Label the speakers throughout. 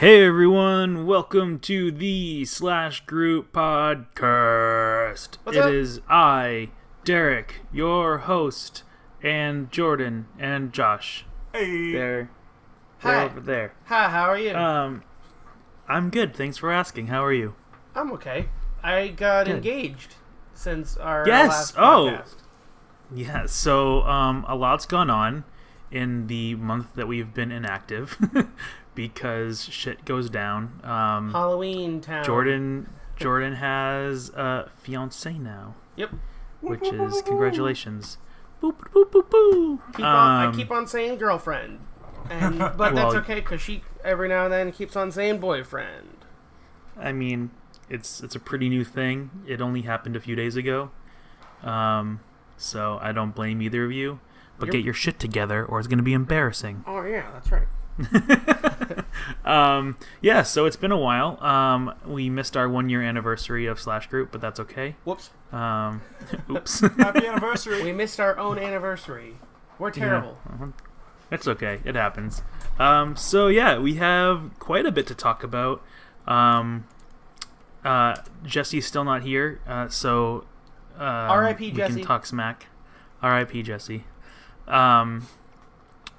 Speaker 1: Hey everyone, welcome to the slashGROUP podcast.
Speaker 2: What's up?
Speaker 1: It is I, Derek, your host, and Jordan and Josh.
Speaker 3: Hey.
Speaker 1: They're
Speaker 2: Hi.
Speaker 1: over there.
Speaker 2: Hi, how are you?
Speaker 1: I'm good, thanks for asking. How are you?
Speaker 2: I'm okay. I got
Speaker 1: Good.
Speaker 2: engaged since our
Speaker 1: Yes!
Speaker 2: last
Speaker 1: Oh!
Speaker 2: podcast.
Speaker 1: Yeah, so a lot's gone on in the month that we've been inactive because shit goes down.
Speaker 2: Halloween town.
Speaker 1: Jordan has a fiance now.
Speaker 2: Yep.
Speaker 1: Which is congratulations. Boop boop boop boop.
Speaker 2: I keep on saying girlfriend, but that's
Speaker 1: Well,
Speaker 2: okay because she every now and then keeps on saying boyfriend.
Speaker 1: I mean, it's a pretty new thing. It only happened a few days ago, so I don't blame either of you. But
Speaker 2: Yep.
Speaker 1: get your shit together, or it's going to be embarrassing.
Speaker 2: Oh yeah, that's right.
Speaker 1: Yeah, so it's been a while. We missed our 1-year anniversary of slashGROUP, but that's okay.
Speaker 2: Whoops.
Speaker 1: Oops.
Speaker 3: Happy anniversary.
Speaker 2: We missed our own anniversary. We're terrible.
Speaker 1: Yeah, it's okay. It happens. So yeah, we have quite a bit to talk about. Jesse's still not here, so
Speaker 2: R.I.P.
Speaker 1: we
Speaker 2: Jesse.
Speaker 1: can talk smack. R.I.P. Jesse.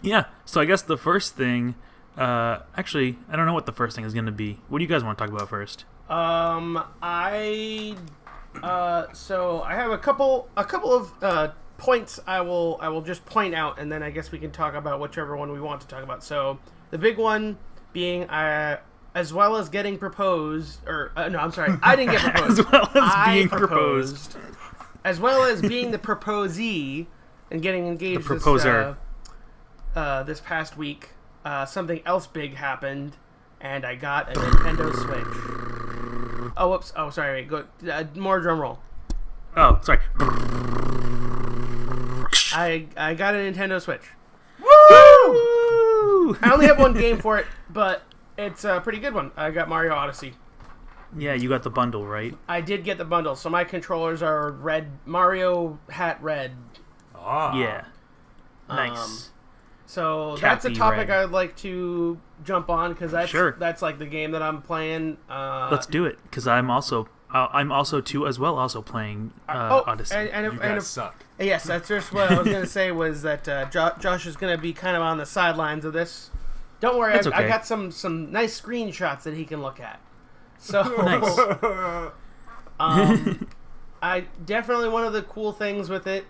Speaker 1: Yeah, so I guess the first thing, actually, I don't know what the first thing is going to be. What do you guys want to talk about first?
Speaker 2: So I have a couple of points I will just point out, and then I guess we can talk about whichever one we want to talk about. So the big one being, as well as getting proposed, no, I'm sorry, I didn't get proposed.
Speaker 1: As well as
Speaker 2: I
Speaker 1: being proposed.
Speaker 2: As well as being the proposee and getting engaged.
Speaker 1: The proposer.
Speaker 2: This past week, something else big happened, and I got a Nintendo Switch. Oh, whoops. Oh, sorry. Wait, go more drum roll.
Speaker 1: Oh, sorry.
Speaker 2: I got a Nintendo Switch.
Speaker 1: Woo!
Speaker 2: I only have one game for it, but it's a pretty good one. I got Mario Odyssey.
Speaker 1: Yeah, you got the bundle, right?
Speaker 2: I did get the bundle, so my controllers are red, Mario hat red.
Speaker 3: Ah.
Speaker 1: Yeah. Nice.
Speaker 2: So that's a
Speaker 1: Cappy
Speaker 2: topic
Speaker 1: red.
Speaker 2: I'd like to jump on because that's like the game that I'm playing.
Speaker 1: Let's do it, because I'm also too as well also playing Odyssey.
Speaker 3: You guys suck.
Speaker 2: Yes, that's just what I was going to say was that Josh is going to be kind of on the sidelines of this. Don't worry,
Speaker 1: That's
Speaker 2: I
Speaker 1: okay.
Speaker 2: got some nice screenshots that he can look at. So,
Speaker 1: Nice.
Speaker 2: I definitely one of the cool things with it.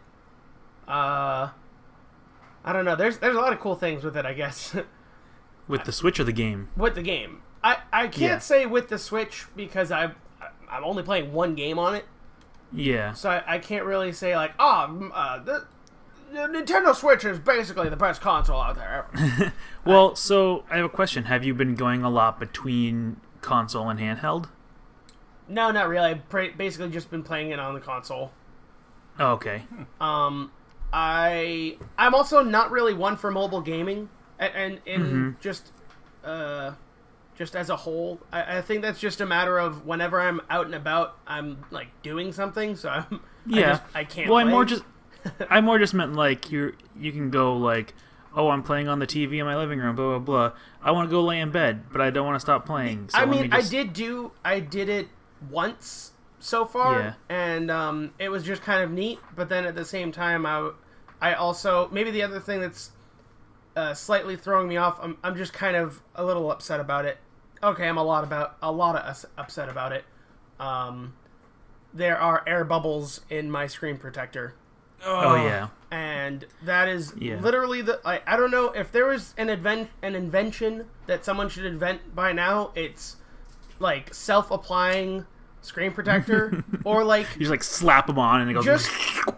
Speaker 2: I don't know. There's a lot of cool things with it, I guess.
Speaker 1: With the Switch or the game?
Speaker 2: With the game, I can't
Speaker 1: Yeah.
Speaker 2: say with the Switch because I'm only playing one game on it.
Speaker 1: Yeah.
Speaker 2: So I can't really say like, the Nintendo Switch is basically the best console out there ever.
Speaker 1: Well, so I have a question. Have you been going a lot between console and handheld?
Speaker 2: No, not really. I've basically just been playing it on the console.
Speaker 1: Oh, okay.
Speaker 2: I'm also not really one for mobile gaming, and just as a whole, I think that's just a matter of whenever I'm out and about, I'm like doing something. So I can't.
Speaker 1: Well,
Speaker 2: play.
Speaker 1: I more just meant like you can go like, oh, I'm playing on the TV in my living room, blah blah blah. I want to go lay in bed, but I don't want to stop playing. So
Speaker 2: I
Speaker 1: let
Speaker 2: mean,
Speaker 1: me just...
Speaker 2: I did it once so far,
Speaker 1: Yeah.
Speaker 2: and it was just kind of neat. But then at the same time, I also maybe the other thing that's slightly throwing me off. I'm just kind of a little upset about it. Okay, I'm a lot upset about it. There are air bubbles in my screen protector.
Speaker 1: Oh yeah.
Speaker 2: And that is
Speaker 1: Yeah.
Speaker 2: literally I don't know if there was an invention that someone should invent by now. It's like self-applying screen protector, or like
Speaker 1: You just like slap them on and it goes.
Speaker 2: just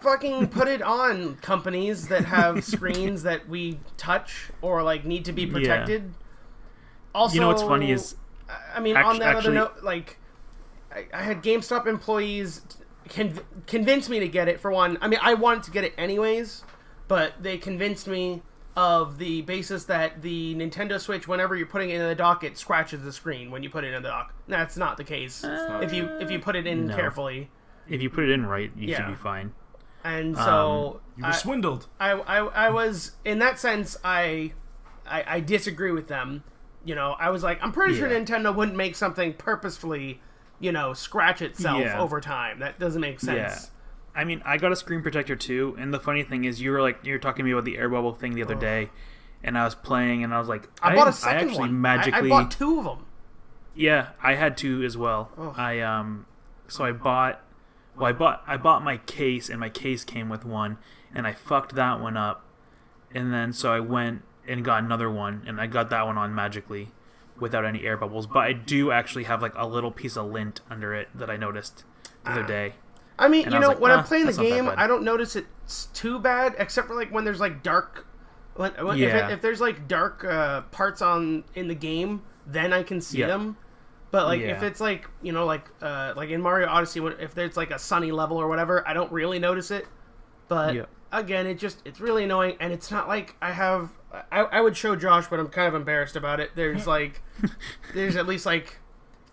Speaker 2: fucking put it on companies that have screens that we touch or like need to be protected. Also,
Speaker 1: You know what's funny is,
Speaker 2: I mean, on that
Speaker 1: actually-
Speaker 2: other note, like I had GameStop employees convinced me to get it for one. I mean, I wanted to get it anyways, but they convinced me of the basis that the Nintendo Switch, whenever you're putting it in the dock, it scratches the screen when you put it in the dock. That's not the case. If you put it in
Speaker 1: No.
Speaker 2: carefully.
Speaker 1: if you put it in right, you should
Speaker 2: Yeah.
Speaker 1: be fine.
Speaker 2: And so
Speaker 3: You were swindled.
Speaker 2: I was in that sense I disagree with them. I was like, I'm pretty sure
Speaker 1: Yeah.
Speaker 2: Nintendo wouldn't make something purposefully, scratch itself
Speaker 1: Yeah.
Speaker 2: over time. That doesn't make sense.
Speaker 1: I mean, I got a screen protector too, and the funny thing is, you were talking to me about the air bubble thing the other day, and I was playing, and I was like,
Speaker 2: I bought a second
Speaker 1: actually
Speaker 2: one.
Speaker 1: magically,
Speaker 2: I bought 2 of them.
Speaker 1: Yeah, I had 2 as well. So I bought my case, and my case came with one, and I fucked that one up, and then so I went and got another one, and I got that one on magically, without any air bubbles. But I do actually have a little piece of lint under it that I noticed the other day.
Speaker 2: I mean,
Speaker 1: And I was like,
Speaker 2: when I'm playing the
Speaker 1: that's not that
Speaker 2: game,
Speaker 1: bad.
Speaker 2: I don't notice it's too bad, except for when there's dark.
Speaker 1: Yeah.
Speaker 2: If there's dark parts in the game, then I can see
Speaker 1: Yeah.
Speaker 2: them. But
Speaker 1: Yeah.
Speaker 2: if it's like in Mario Odyssey, if there's a sunny level or whatever, I don't really notice it. But
Speaker 1: Yeah.
Speaker 2: again, it's really annoying, and it's not like I have. I would show Josh, but I'm kind of embarrassed about it. There's there's at least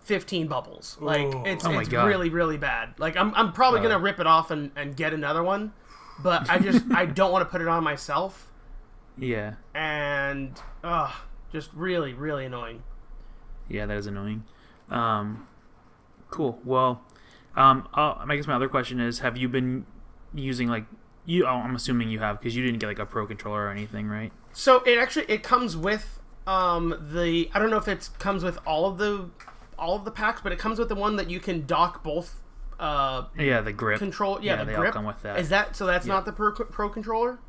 Speaker 2: 15 bubbles.
Speaker 3: Ooh.
Speaker 2: It's
Speaker 1: Oh my
Speaker 2: it's
Speaker 1: God.
Speaker 2: really, really bad. I'm probably gonna rip it off and get another one, but I don't want to put it on myself,
Speaker 1: Yeah.
Speaker 2: and just really, really annoying.
Speaker 1: Yeah, that is annoying. Cool. Well, I guess my other question is, have you been using I'm assuming you have, because you didn't get a Pro Controller or anything, right?
Speaker 2: So it comes with I don't know if it comes with all of the packs, but it comes with the one that you can dock both
Speaker 1: Yeah, the grip.
Speaker 2: control. Yeah, the
Speaker 1: they
Speaker 2: grip.
Speaker 1: all come with that.
Speaker 2: Is that so? That's not the Pro Controller.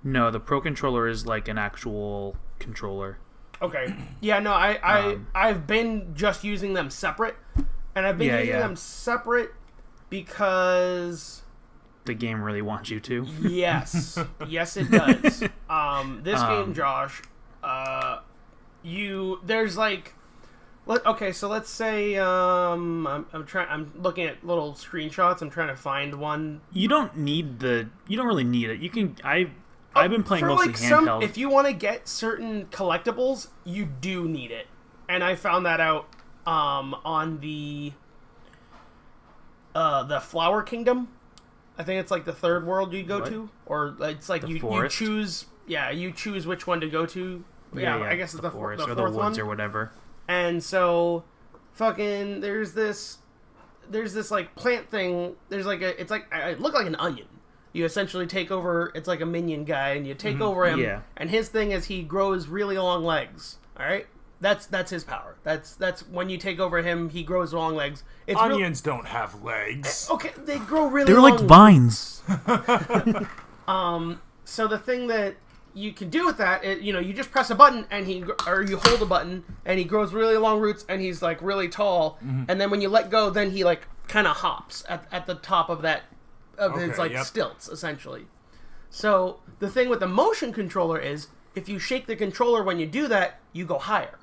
Speaker 1: No, the Pro Controller is an actual controller.
Speaker 2: Okay. Yeah. No. I've been just using them separate, and I've been using them separate because
Speaker 1: The game really wants you to.
Speaker 2: yes, yes, it does. This game, Josh. There's okay, so let's say I'm looking at little screenshots. I'm trying to find one.
Speaker 1: You don't really need it. You can. I've been playing
Speaker 2: For
Speaker 1: mostly handheld.
Speaker 2: if you want to get certain collectibles, you do need it, and I found that out on the Flower Kingdom. I think it's the third world you go to, or it's you
Speaker 1: forest?
Speaker 2: choose. Yeah, you choose which one to go to. Yeah, I guess it's the
Speaker 1: forest
Speaker 2: the
Speaker 1: or
Speaker 2: fourth
Speaker 1: the woods
Speaker 2: one.
Speaker 1: or whatever.
Speaker 2: And so, there's this plant thing. There's it looked like an onion. You essentially take over. It's like a minion guy, and you take over him.
Speaker 1: Yeah.
Speaker 2: And his thing is he grows really long legs. All right, that's his power. That's when you take over him, he grows long legs. It's
Speaker 3: Onions don't have legs.
Speaker 2: okay, they grow really.
Speaker 1: They're
Speaker 2: long
Speaker 1: like vines.
Speaker 2: So the thing that you can do with that, you just press a button and you hold a button and he grows really long roots and he's really tall. And then when you let go, then he kind of hops at the top of his stilts essentially. So the thing with the motion controller is if you shake the controller when you do that, you go higher.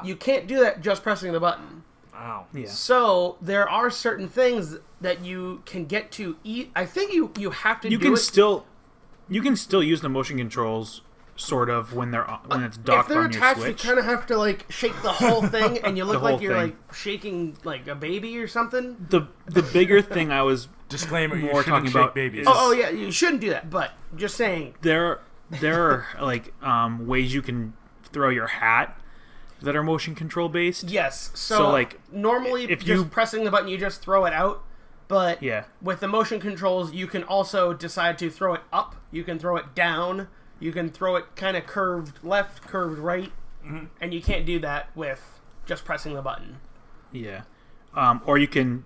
Speaker 2: You can't do that just pressing the button.
Speaker 3: Wow.
Speaker 1: Yeah.
Speaker 2: So there are certain things that you can get to eat. I think you have to.
Speaker 1: You can still use the motion controls sort of when it's docked
Speaker 2: if they're
Speaker 1: on your
Speaker 2: attached,
Speaker 1: Switch.
Speaker 2: you kind of have to shake the whole thing, and you look
Speaker 1: whole
Speaker 2: like you're
Speaker 1: thing.
Speaker 2: shaking a baby or something.
Speaker 1: The bigger thing I was
Speaker 3: Disclaimer: you
Speaker 1: more
Speaker 3: shouldn't
Speaker 1: talking
Speaker 3: shake
Speaker 1: about
Speaker 3: babies.
Speaker 1: is-
Speaker 2: Oh yeah, you shouldn't do that. But just saying.
Speaker 1: there are ways you can throw your hat that are motion control based.
Speaker 2: Yes. So normally,
Speaker 1: if
Speaker 2: just
Speaker 1: you-
Speaker 2: pressing the button, you just throw it out. But
Speaker 1: Yeah.
Speaker 2: with the motion controls, you can also decide to throw it up. You can throw it down. You can throw it kind of curved left, curved right, and you can't do that with just pressing the button.
Speaker 1: Yeah. Or you can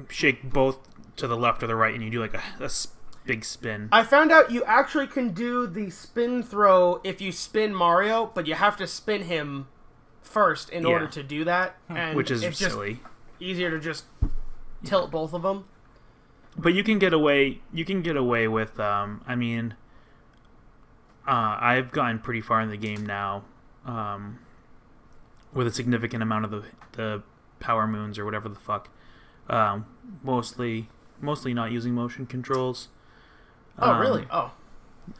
Speaker 1: shake both to the left or the right, and you do big spin.
Speaker 2: I found out you actually can do the spin throw if you spin Mario, but you have to spin him first in order to do that, and
Speaker 1: Which is
Speaker 2: it's just
Speaker 1: silly.
Speaker 2: easier to just tilt both of them.
Speaker 1: But you can get away. You can get away with. I've gotten pretty far in the game now, with a significant amount of the power moons or whatever the fuck. Mostly not using motion controls.
Speaker 2: Oh, really? Oh,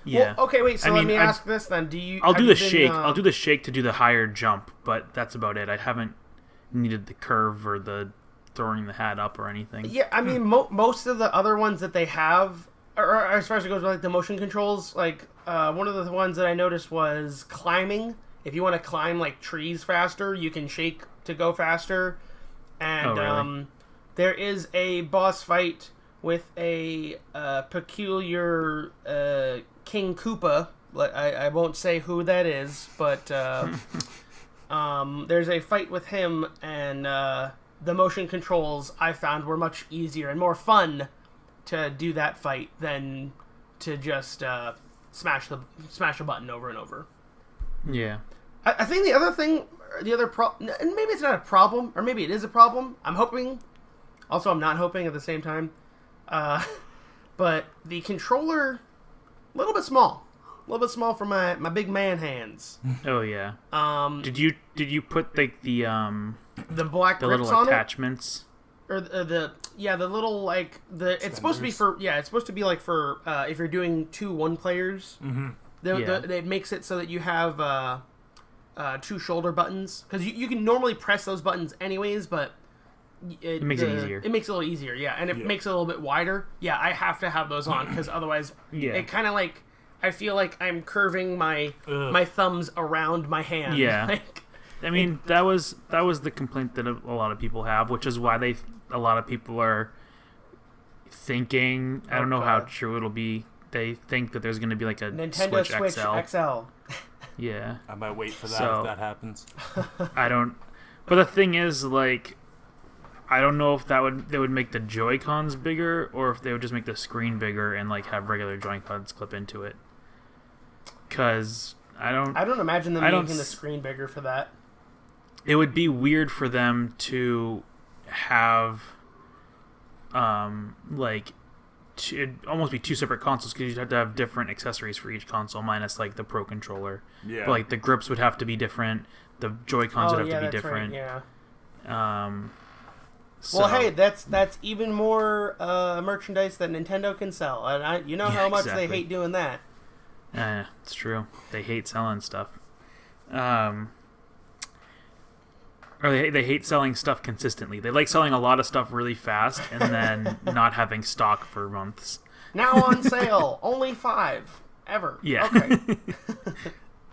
Speaker 1: Yeah.
Speaker 2: Well, okay, wait. So let me
Speaker 1: I-
Speaker 2: ask this then:
Speaker 1: I'll
Speaker 2: have
Speaker 1: do
Speaker 2: you
Speaker 1: the
Speaker 2: been,
Speaker 1: shake. I'll do the shake to do the higher jump, but that's about it. I haven't needed the curve or the throwing the hat up or anything.
Speaker 2: Yeah, I mean, most of the other ones that they have, or as far as it goes with the motion controls, one of the ones that I noticed was climbing. if you want to climb like trees faster, you can shake to go faster. And
Speaker 1: really?
Speaker 2: There is a boss fight with a peculiar King Koopa. I won't say who that is, but there's a fight with him, and the motion controls I found were much easier and more fun to do that fight than to just smash a button over and over.
Speaker 1: Yeah.
Speaker 2: I think the other thing, and maybe it's not a problem, or maybe it is a problem. I'm hoping. Also, I'm not hoping at the same time. But the controller, a little bit small for my big man hands.
Speaker 1: Oh yeah. Did you put like the
Speaker 2: black
Speaker 1: the
Speaker 2: grips
Speaker 1: little
Speaker 2: on
Speaker 1: attachments?
Speaker 2: Or the little like the it's supposed to be for like for if you're doing 2 1-players. Mm-hmm. It makes it so that you have 2 shoulder buttons, because you can normally press those buttons anyways, but
Speaker 1: it makes it easier.
Speaker 2: It makes it a little easier, yeah, and it makes it a little bit wider. Yeah, I have to have those on because otherwise, it kind of like I feel like I'm curving my thumbs around my hand.
Speaker 1: Yeah,
Speaker 2: like,
Speaker 1: I mean that was the complaint that a lot of people have, which is why a lot of people are thinking. I don't know how true it'll be. They think that there's going to be like a
Speaker 2: Nintendo Switch XL.
Speaker 1: Yeah,
Speaker 3: I might wait for that if that happens.
Speaker 1: I don't. But the thing is, like, I don't know if they would make the Joy-Cons bigger, or if they would just make the screen bigger and like have regular Joy-Cons clip into it. Because I don't
Speaker 2: imagine them making the screen bigger for that.
Speaker 1: It would be weird for them to have, it'd almost be 2 separate consoles, because you'd have to have different accessories for each console, minus like the Pro Controller.
Speaker 3: Yeah.
Speaker 1: But like the grips would have to be different. The Joy-Cons would have to be different.
Speaker 2: Right,
Speaker 1: yeah.
Speaker 2: Well, hey, that's even more merchandise that Nintendo can sell, and how much they hate doing that.
Speaker 1: It's true. They hate selling stuff. Or they hate selling stuff consistently. They like selling a lot of stuff really fast and then not having stock for months.
Speaker 2: Now on sale, only 5 ever.
Speaker 1: Yeah.
Speaker 2: Okay.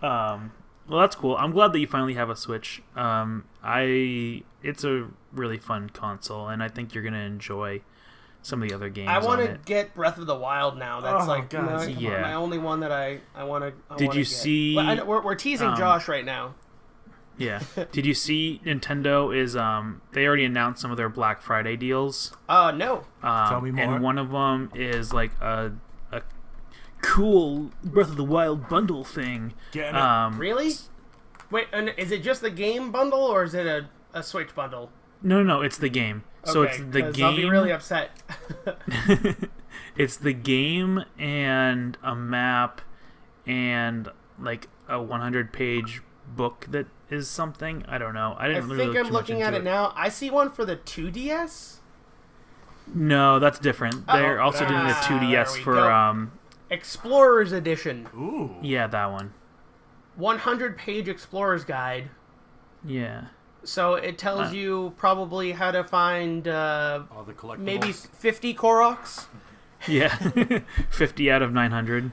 Speaker 1: Well, that's cool. I'm glad that you finally have a Switch. It's a really fun console, and I think you're gonna enjoy some of the other games.
Speaker 2: I want to get Breath of the Wild now. That's
Speaker 1: yeah.
Speaker 2: my only one that I want to.
Speaker 1: Did you see?
Speaker 2: Well, we're teasing Josh right now.
Speaker 1: Yeah. Did you see Nintendo is they already announced some of their Black Friday deals?
Speaker 2: No.
Speaker 3: Tell me more.
Speaker 1: And one of them is like a cool Breath of the Wild bundle thing.
Speaker 2: Really? Wait, and is it just the game bundle, or is it a Switch bundle?
Speaker 1: No, it's the game. So
Speaker 2: okay,
Speaker 1: it's the game.
Speaker 2: I'll be really upset.
Speaker 1: It's the game and a map and like a 100-page book that is something. I don't know. I think
Speaker 2: I'm looking at it now. I see one for the 2DS.
Speaker 1: No, that's different. They're also doing the 2DS for
Speaker 2: Explorer's Edition.
Speaker 3: Ooh.
Speaker 1: Yeah, that one.
Speaker 2: 100-page Explorer's Guide.
Speaker 1: Yeah.
Speaker 2: So it tells you probably how to find
Speaker 3: all the collectibles.
Speaker 2: Maybe 50 Koroks.
Speaker 1: Yeah. 50 out of 900.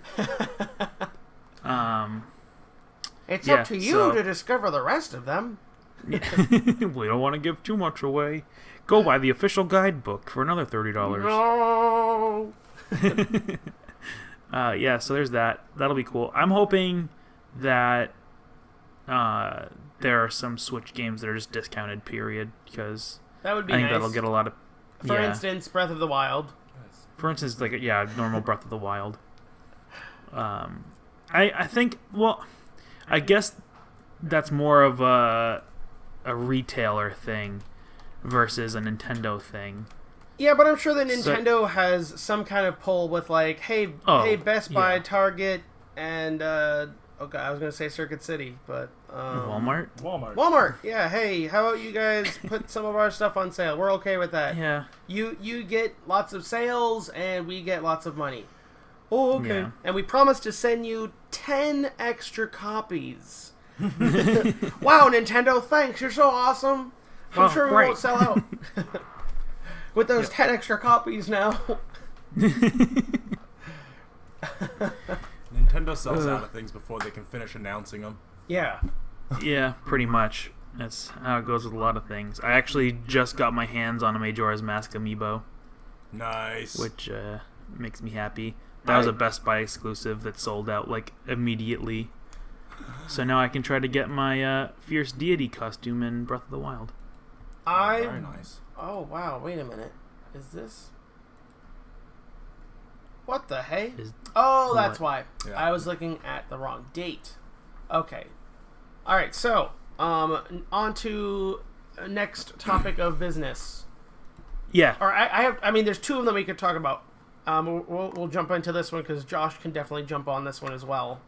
Speaker 2: It's up to you to discover the rest of them.
Speaker 1: We don't want to give too much away. Go buy the official guidebook for another $30.
Speaker 2: No.
Speaker 1: Yeah, so there's that. That'll be cool. I'm hoping that there are some Switch games that are just discounted, period, because
Speaker 2: that would be
Speaker 1: I think
Speaker 2: nice.
Speaker 1: that'll get a lot of...
Speaker 2: For instance, Breath of the Wild.
Speaker 1: For instance, like, normal Breath of the Wild. I think, well, I guess that's more of a retailer thing versus a Nintendo thing.
Speaker 2: Yeah, but I'm sure that Nintendo has some kind of pull with, like, hey, Best Buy, Target, and I was gonna say Circuit City, but
Speaker 1: Walmart.
Speaker 2: Yeah, hey, how about you guys put some of our stuff on sale? We're okay with that.
Speaker 1: Yeah.
Speaker 2: You get lots of sales, and we get lots of money. Oh, okay.
Speaker 1: Yeah.
Speaker 2: And we promise to send you 10 extra copies. Wow, Nintendo, thanks. You're so awesome. I'm sure we won't sell out. With those 10 extra copies now.
Speaker 3: Nintendo sells out of things before they can finish announcing them.
Speaker 2: Yeah.
Speaker 1: Yeah, pretty much. That's how it goes with a lot of things. I actually just got my hands on a Majora's Mask amiibo.
Speaker 3: Nice.
Speaker 1: Which makes me happy. That was a Best Buy exclusive that sold out like immediately. So now I can try to get my Fierce Deity costume in Breath of the Wild.
Speaker 3: Very nice.
Speaker 2: Oh, wow. Wait a minute. Is this... What the hey? That's why.
Speaker 3: Yeah.
Speaker 2: I was looking at the wrong date. Okay. All right, so on to next topic of business.
Speaker 1: Yeah.
Speaker 2: Or I mean, there's two of them we could talk about. We'll jump into this one because Josh can definitely jump on this one as well.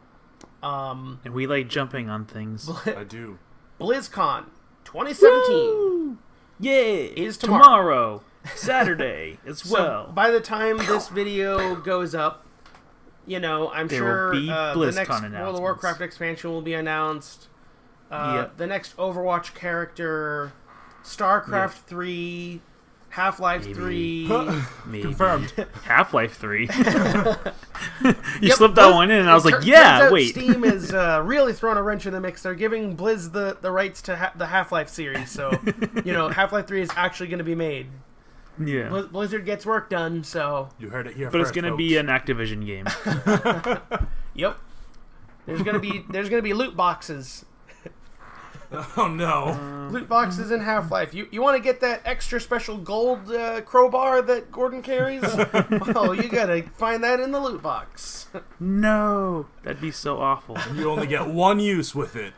Speaker 1: And we like jumping on things.
Speaker 3: I do.
Speaker 2: BlizzCon 2017
Speaker 1: Woo! Yay!
Speaker 2: is tomorrow.
Speaker 1: Saturday as well.
Speaker 2: So by the time this video goes up, I'm
Speaker 1: There
Speaker 2: sure
Speaker 1: will be
Speaker 2: the next
Speaker 1: BlizzCon
Speaker 2: World of
Speaker 1: announcements.
Speaker 2: Warcraft expansion will be announced.
Speaker 1: Yep.
Speaker 2: The next Overwatch character, StarCraft 3, Half-Life
Speaker 1: Maybe.
Speaker 2: 3.
Speaker 1: Maybe.
Speaker 3: Confirmed.
Speaker 1: Half-Life 3. You
Speaker 2: Yep,
Speaker 1: slipped that one in, and I was like,
Speaker 2: turns
Speaker 1: yeah,
Speaker 2: out
Speaker 1: wait.
Speaker 2: Steam is really throwing a wrench in the mix. They're giving Blizz the rights to the Half-Life series, so Half-Life 3 is actually going to be made.
Speaker 1: Yeah.
Speaker 2: Blizzard gets work done, so
Speaker 3: You heard it here
Speaker 1: But
Speaker 3: first,
Speaker 1: it's going to
Speaker 3: folks.
Speaker 1: be an Activision game.
Speaker 2: yep. There's gonna be loot boxes.
Speaker 3: Oh, no.
Speaker 2: Loot boxes in Half-Life. You want to get that extra special gold crowbar that Gordon carries? Well, you gotta find that in the loot box.
Speaker 1: No. That'd be so awful.
Speaker 3: You only get one use with it.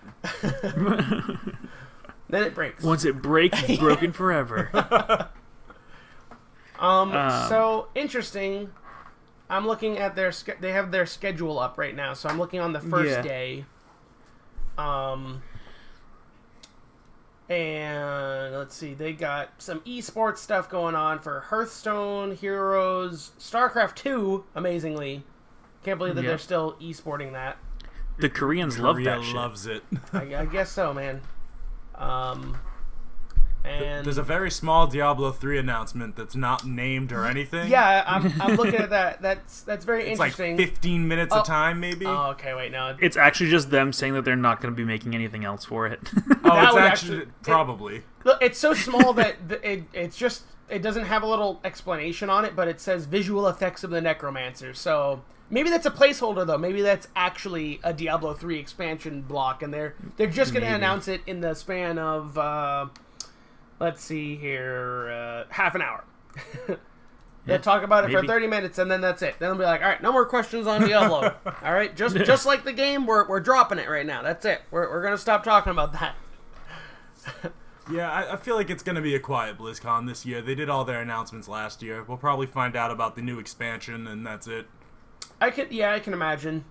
Speaker 2: Then it breaks.
Speaker 1: Once it breaks, it's broken forever.
Speaker 2: So interesting. I'm looking at they have their schedule up right now, so I'm looking on the first day. And let's see, they got some esports stuff going on for Hearthstone, Heroes, StarCraft 2, amazingly. Can't believe that they're still esporting that.
Speaker 1: The Koreans love
Speaker 3: Korea
Speaker 1: that shit.
Speaker 3: loves it.
Speaker 2: I guess so, man. And
Speaker 3: There's a very small Diablo 3 announcement that's not named or anything.
Speaker 2: yeah, I'm looking at that. That's very
Speaker 3: It's
Speaker 2: interesting.
Speaker 3: like 15 minutes of time, maybe.
Speaker 2: Oh, okay, wait, no.
Speaker 1: It's actually just them saying that they're not going to be making anything else for it.
Speaker 3: Oh,
Speaker 2: That
Speaker 3: it's
Speaker 2: would
Speaker 3: actually probably.
Speaker 2: Look, it's so small that it doesn't have a little explanation on it, but it says visual effects of the Necromancer. So maybe that's a placeholder, though. Maybe that's actually a Diablo 3 expansion block, and they're just going to announce it in the span of let's see here, half an hour. They'll talk about it for 30 minutes, and then that's it. Then they'll be like, all right, no more questions on Diablo. All right, just like the game, we're dropping it right now. That's it. We're going to stop talking about that.
Speaker 3: Yeah, I feel like it's going to be a quiet BlizzCon this year. They did all their announcements last year. We'll probably find out about the new expansion, and that's it.
Speaker 2: I can imagine.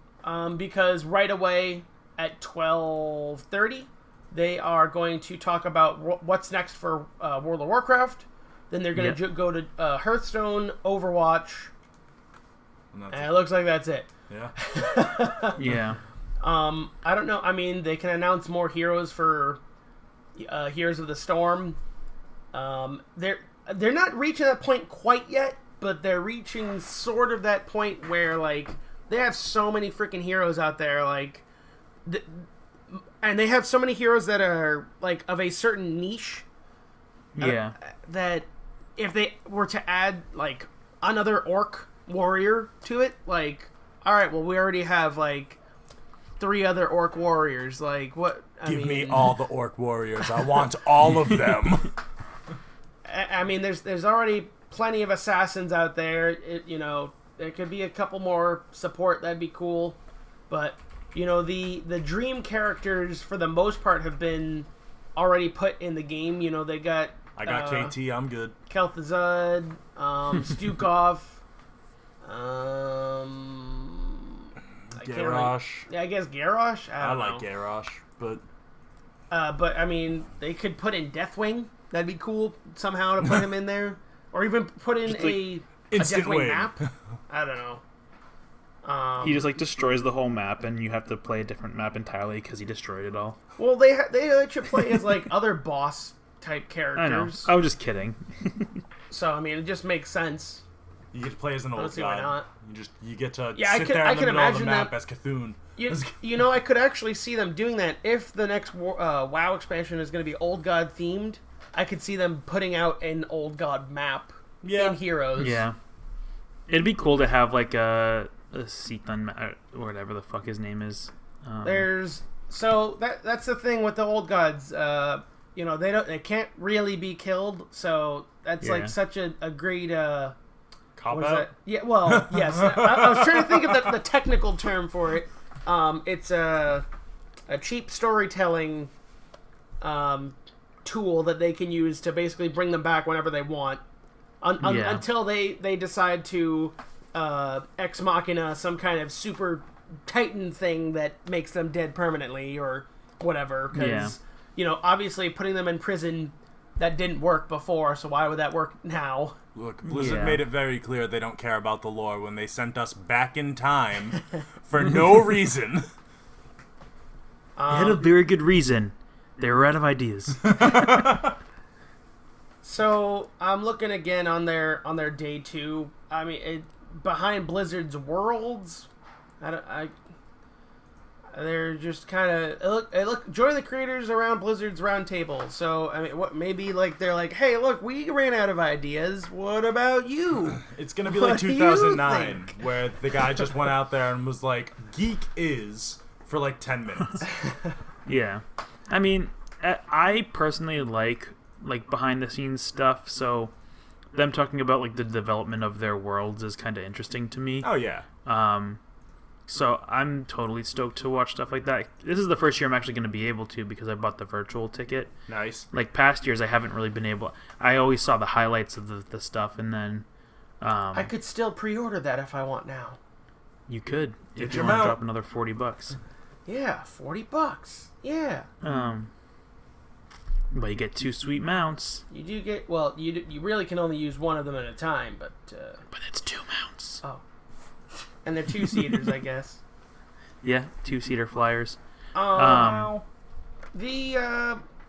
Speaker 2: Because right away at 12:30, they are going to talk about what's next for World of Warcraft. Then they're going to go to Hearthstone, Overwatch, and it looks like that's it.
Speaker 3: Yeah.
Speaker 1: Yeah.
Speaker 2: I don't know. I mean, they can announce more heroes for Heroes of the Storm. They're not reaching that point quite yet, but they're reaching sort of that point where like they have so many freaking heroes out there, like, and they have so many heroes that are like of a certain niche.
Speaker 1: Yeah.
Speaker 2: That if they were to add like another orc warrior to it, like, all right, well, we already have like 3 other orc warriors. Like, what?
Speaker 3: Give me all the orc warriors. I want all of them.
Speaker 2: I mean, there's already plenty of assassins out there. There could be a couple more support. That'd be cool. But the dream characters for the most part have been already put in the game. They got.
Speaker 3: I got KT. I'm good.
Speaker 2: Kel'Thuzad, Stukov,
Speaker 3: Garrosh.
Speaker 2: I guess Garrosh. I don't know.
Speaker 3: like Garrosh, but
Speaker 2: I mean, they could put in Deathwing. That'd be cool somehow to put him in there, or even put in a
Speaker 3: instant
Speaker 2: Deathwing
Speaker 3: win.
Speaker 2: map. I don't know.
Speaker 1: He just destroys the whole map, and you have to play a different map entirely because he destroyed it all.
Speaker 2: Well, they let you play as other boss type characters.
Speaker 1: I know. I was just kidding.
Speaker 2: So I mean, it just makes sense.
Speaker 3: You get to play as an
Speaker 2: I don't
Speaker 3: old
Speaker 2: see why
Speaker 3: god.
Speaker 2: not.
Speaker 3: You get to
Speaker 2: Yeah,
Speaker 3: sit there
Speaker 2: I
Speaker 3: in the
Speaker 2: can
Speaker 3: middle of the
Speaker 2: imagine
Speaker 3: map
Speaker 2: that-
Speaker 3: as Cthulhu.
Speaker 2: You know, I could actually see them doing that if the next WoW expansion is going to be Old God themed. I could see them putting out an Old God map in Heroes.
Speaker 1: Yeah. It'd be cool to have like a Sethan or whatever the fuck his name is.
Speaker 2: That's the thing with the Old Gods. You know, they can't really be killed, so that's like such a great
Speaker 3: Cop out?
Speaker 2: Yeah, well, yes. I was trying to think of the technical term for it. It's a cheap storytelling tool that they can use to basically bring them back whenever they want, until they decide to ex machina some kind of super titan thing that makes them dead permanently or whatever. Because you know, obviously putting them in prison, that didn't work before, so why would that work now?
Speaker 3: Look, Blizzard made it very clear they don't care about the lore when they sent us back in time for no reason.
Speaker 1: They had a very good reason. They were out of ideas.
Speaker 2: So I'm looking again on their day 2. I mean, behind Blizzard's worlds, they're just kind of look. Join the creators around Blizzard's round table. So I mean, maybe like they're like, hey, look, we ran out of ideas. What about you?
Speaker 3: It's gonna be like 2009, where the guy just went out there and was like, "Geek is," for like 10 minutes.
Speaker 1: Yeah, I mean, I personally like behind the scenes stuff. So them talking about like the development of their worlds is kind of interesting to me.
Speaker 3: Oh yeah.
Speaker 1: So I'm totally stoked to watch stuff like that. This is the first year I'm actually going to be able to because I bought the virtual ticket.
Speaker 3: Nice.
Speaker 1: Like past years, I haven't really been able. I always saw the highlights of the stuff, and then
Speaker 2: I could still pre-order that if I want now.
Speaker 1: You could if you
Speaker 3: your
Speaker 1: want to
Speaker 3: mount.
Speaker 1: drop another $40.
Speaker 2: Yeah, $40. Yeah.
Speaker 1: But you get 2 sweet mounts.
Speaker 2: You do get you really can only use one of them at a time, but
Speaker 1: it's 2 mounts.
Speaker 2: Oh. And they're 2-seaters, I guess.
Speaker 1: Yeah, 2-seater flyers.
Speaker 2: The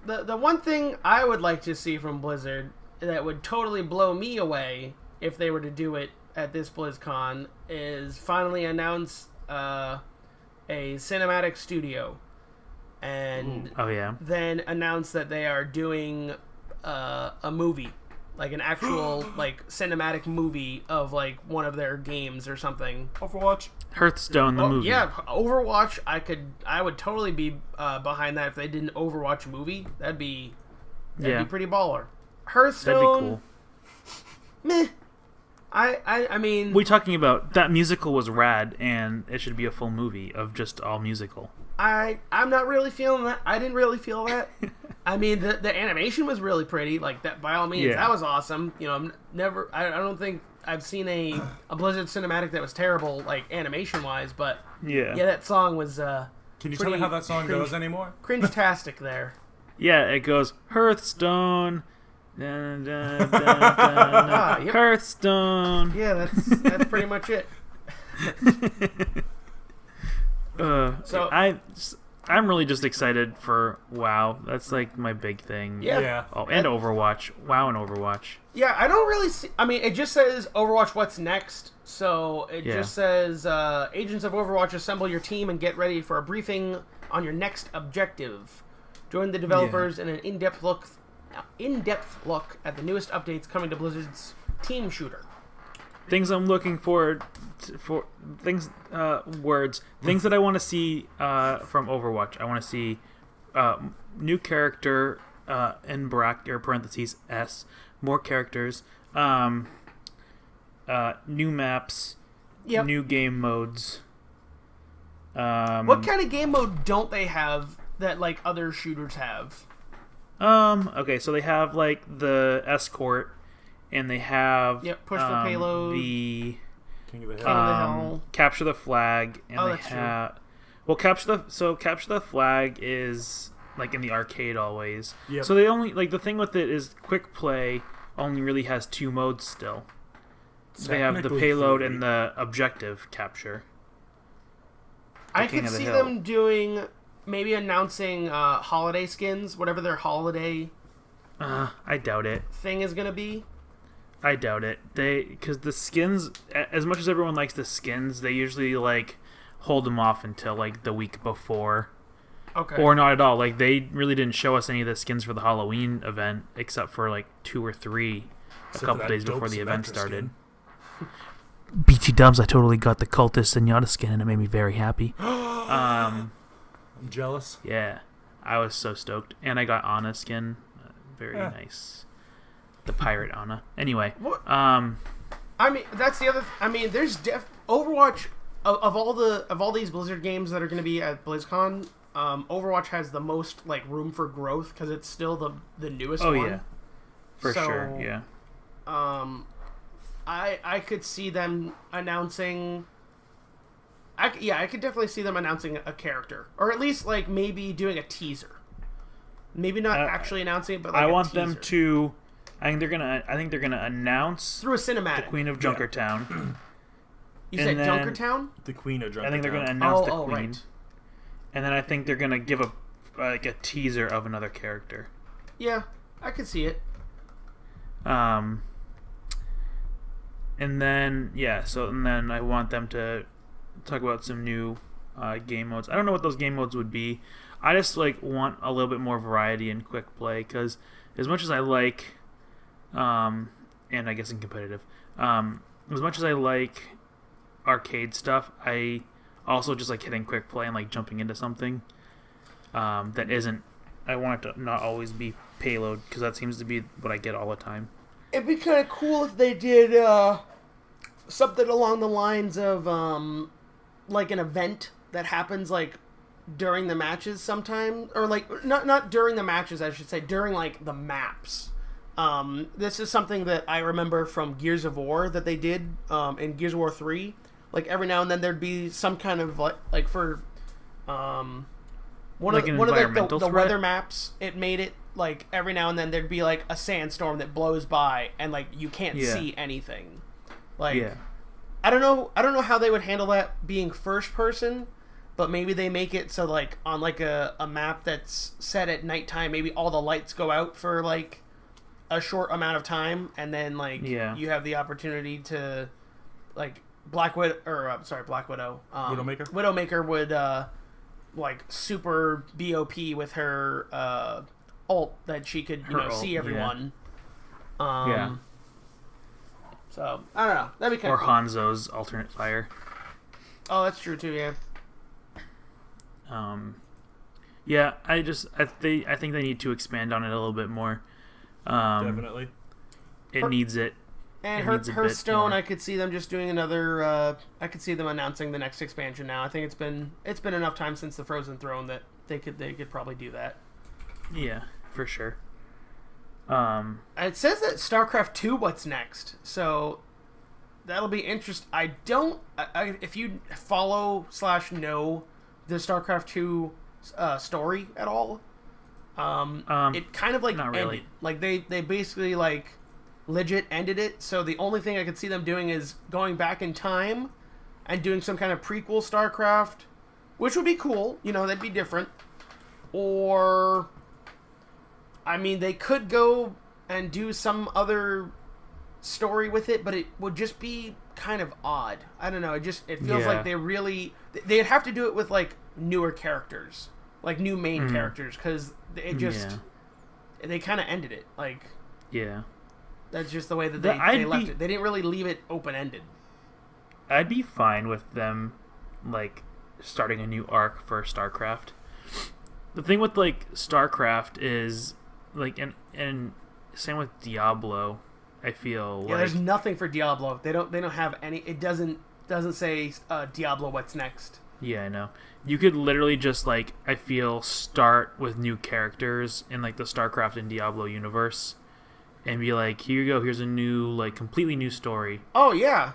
Speaker 2: one thing I would like to see from Blizzard that would totally blow me away if they were to do it at this BlizzCon is finally announce a cinematic studio, and then announce that they are doing a movie. Like an actual like cinematic movie of like one of their games or something.
Speaker 3: Overwatch.
Speaker 1: Hearthstone, the movie.
Speaker 2: Yeah, Overwatch. I would totally be behind that if they did an Overwatch movie. That'd be pretty baller. Hearthstone.
Speaker 1: That'd be cool.
Speaker 2: Meh. I mean,
Speaker 1: We're talking about that musical was rad, and it should be a full movie of just all musical.
Speaker 2: I'm not really feeling that. I didn't really feel that. I mean, the animation was really pretty. Like that, by all means, that was awesome. You know, I don't think I've seen a Blizzard cinematic that was terrible, like animation wise. But that song was.
Speaker 3: Can you tell me how that song goes anymore?
Speaker 2: Cringe-tastic there.
Speaker 1: Yeah, it goes Hearthstone. Dun, dun, dun, dun,
Speaker 2: Yep.
Speaker 1: Hearthstone.
Speaker 2: Yeah, that's pretty much it.
Speaker 1: So I'm really just excited for WoW. That's like my big thing.
Speaker 2: Yeah.
Speaker 1: Oh, and Overwatch. WoW and Overwatch.
Speaker 2: Yeah, I don't really see. I mean, it just says Overwatch. What's next? So it just says agents of Overwatch, assemble your team and get ready for a briefing on your next objective. Join the developers in an in-depth look at the newest updates coming to Blizzard's team shooter.
Speaker 1: Things I'm looking forward to, things that I want to see from Overwatch. I want to see new character in bracket or parentheses S, more characters, new maps, new game modes.
Speaker 2: What kind of game mode don't they have that like other shooters have?
Speaker 1: Okay, so they have like the escort, and they have
Speaker 2: push the payload,
Speaker 1: the
Speaker 3: King of the Hill,
Speaker 1: capture the flag, and they
Speaker 2: that's
Speaker 1: have capture the flag is like in the arcade always.
Speaker 3: Yep.
Speaker 1: So they only like the thing with it is quick play only really has 2 modes still. They have the
Speaker 3: Technically
Speaker 1: payload
Speaker 3: 3.
Speaker 1: and the objective capture.
Speaker 2: I could see them doing. Maybe announcing holiday skins, whatever their holiday
Speaker 1: I doubt it.
Speaker 2: thing is going to be.
Speaker 1: I doubt it. Because the skins, as much as everyone likes the skins, they usually like hold them off until like the week before.
Speaker 2: Okay.
Speaker 1: Or not at all. Like they really didn't show us any of the skins for the Halloween event, except for like 2 or 3 a couple days before the event started. BT Dubs, I totally got the Cultist Zenyatta skin, and it made me very happy.
Speaker 3: I'm jealous.
Speaker 1: Yeah, I was so stoked, and I got Ana skin, very nice. The pirate Ana. Anyway,
Speaker 2: I mean, that's the other. I mean, there's Overwatch of all these Blizzard games that are going to be at BlizzCon. Overwatch has the most like room for growth because it's still the newest one.
Speaker 1: Oh yeah, for sure. Yeah.
Speaker 2: I could see them announcing. I could definitely see them announcing a character, or at least like maybe doing a teaser. Maybe not actually announcing it, but like
Speaker 1: I
Speaker 2: a
Speaker 1: want
Speaker 2: teaser.
Speaker 1: them to. I think they're gonna announce
Speaker 2: through a cinematic.
Speaker 1: the Queen of Junkertown.
Speaker 2: You said
Speaker 1: then,
Speaker 2: Junkertown?
Speaker 3: The Queen of Junkertown.
Speaker 1: I think they're gonna announce the Queen,
Speaker 2: right.
Speaker 1: And then I think they're gonna give a teaser of another character.
Speaker 2: Yeah, I could see it.
Speaker 1: And then I want them to talk about some new game modes. I don't know what those game modes would be. I just like want a little bit more variety in quick play because as much as I like, and I guess in competitive, as much as I like arcade stuff, I also just like hitting quick play and like jumping into something that isn't. I want it to not always be payload because that seems to be what I get all the time.
Speaker 2: It'd be kind of cool if they did something along the lines of like an event that happens like during the matches sometime, or like not during the matches, I should say, during like the maps. This is something that I remember from Gears of War that they did in Gears of War 3. Like every now and then there'd be some kind of like for one of the weather maps, it made it like every now and then there'd be like a sandstorm that blows by and like you can't see anything. Like I don't know how they would handle that being first person, but maybe they make it so like on like a map that's set at nighttime, maybe all the lights go out for like a short amount of time, and then like you have the opportunity to like Black Widow. Widowmaker would like super BOP with her ult that she could see everyone. So I don't know. That'd be kind of
Speaker 1: cool. Hanzo's alternate fire.
Speaker 2: Oh, that's true too. Yeah.
Speaker 1: I think they need to expand on it a little bit more.
Speaker 3: Definitely.
Speaker 1: It needs it.
Speaker 2: And Hearthstone, I could see them just doing another. I could see them announcing the next expansion now. I think it's been enough time since the Frozen Throne that they could probably do that. Yeah,
Speaker 1: for sure.
Speaker 2: It says that StarCraft 2 what's next, so that'll be interesting. I if you follow / know the StarCraft 2 story at all, it kind of like
Speaker 1: not
Speaker 2: ended.
Speaker 1: really.
Speaker 2: Like they basically like legit ended it. So the only thing I could see them doing is going back in time and doing some kind of prequel StarCraft, which would be cool. That'd be different. Or I mean, they could go and do some other story with it, but it would just be kind of odd. I don't know. It feels like they'd have to do it with like newer characters, like new main characters, because they kind of ended it. Like that's just the way that they left it. They didn't really leave it open ended.
Speaker 1: I'd be fine with them like starting a new arc for StarCraft. The thing with like StarCraft is like and same with Diablo, I feel like
Speaker 2: there's nothing for Diablo. They don't have any. It doesn't say Diablo what's next.
Speaker 1: Yeah, I know. You could literally just like I feel start with new characters in like the StarCraft and Diablo universe and be like, here you go, here's a new like completely new story.
Speaker 2: Oh yeah.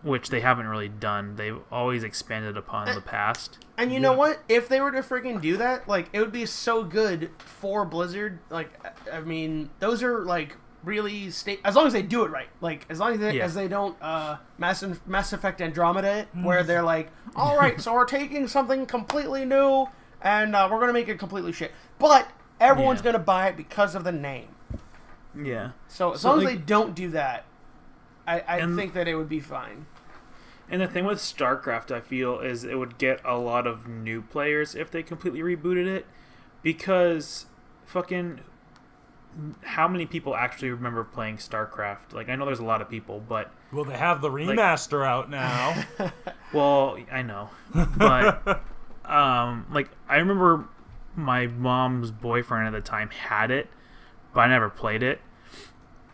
Speaker 1: Which they haven't really done. They've always expanded upon the past.
Speaker 2: And you know what? If they were to freaking do that, like, it would be so good for Blizzard. Like, I mean, those are, like, really... as long as they do it right. Like, as long as they don't Mass Effect Andromeda, where they're like, all right, so we're taking something completely new, and we're going to make it completely shit. But everyone's going to buy it because of the name.
Speaker 1: Yeah.
Speaker 2: So as long as they don't do that, I think that it would be fine.
Speaker 1: And the thing with StarCraft, I feel, is it would get a lot of new players if they completely rebooted it, because fucking how many people actually remember playing StarCraft? Like, I know there's a lot of people, but
Speaker 3: Well, they have the remaster out now.
Speaker 1: well, I know, but like I remember my mom's boyfriend at the time had it, but I never played it,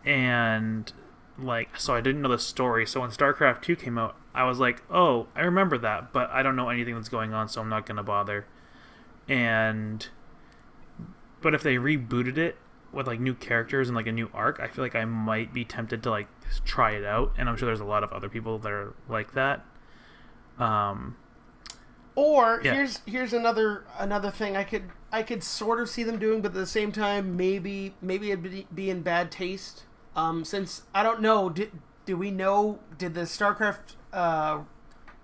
Speaker 1: and like so I didn't know the story. So when StarCraft 2 came out, I was like, oh, I remember that, but I don't know anything that's going on, so I'm not gonna bother. But if they rebooted it with like new characters and like a new arc, I feel like I might be tempted to like try it out, and I'm sure there's a lot of other people that are like that.
Speaker 2: Or here's another thing I could sort of see them doing, but at the same time maybe it'd be in bad taste. Since I don't know, do we know, did the StarCraft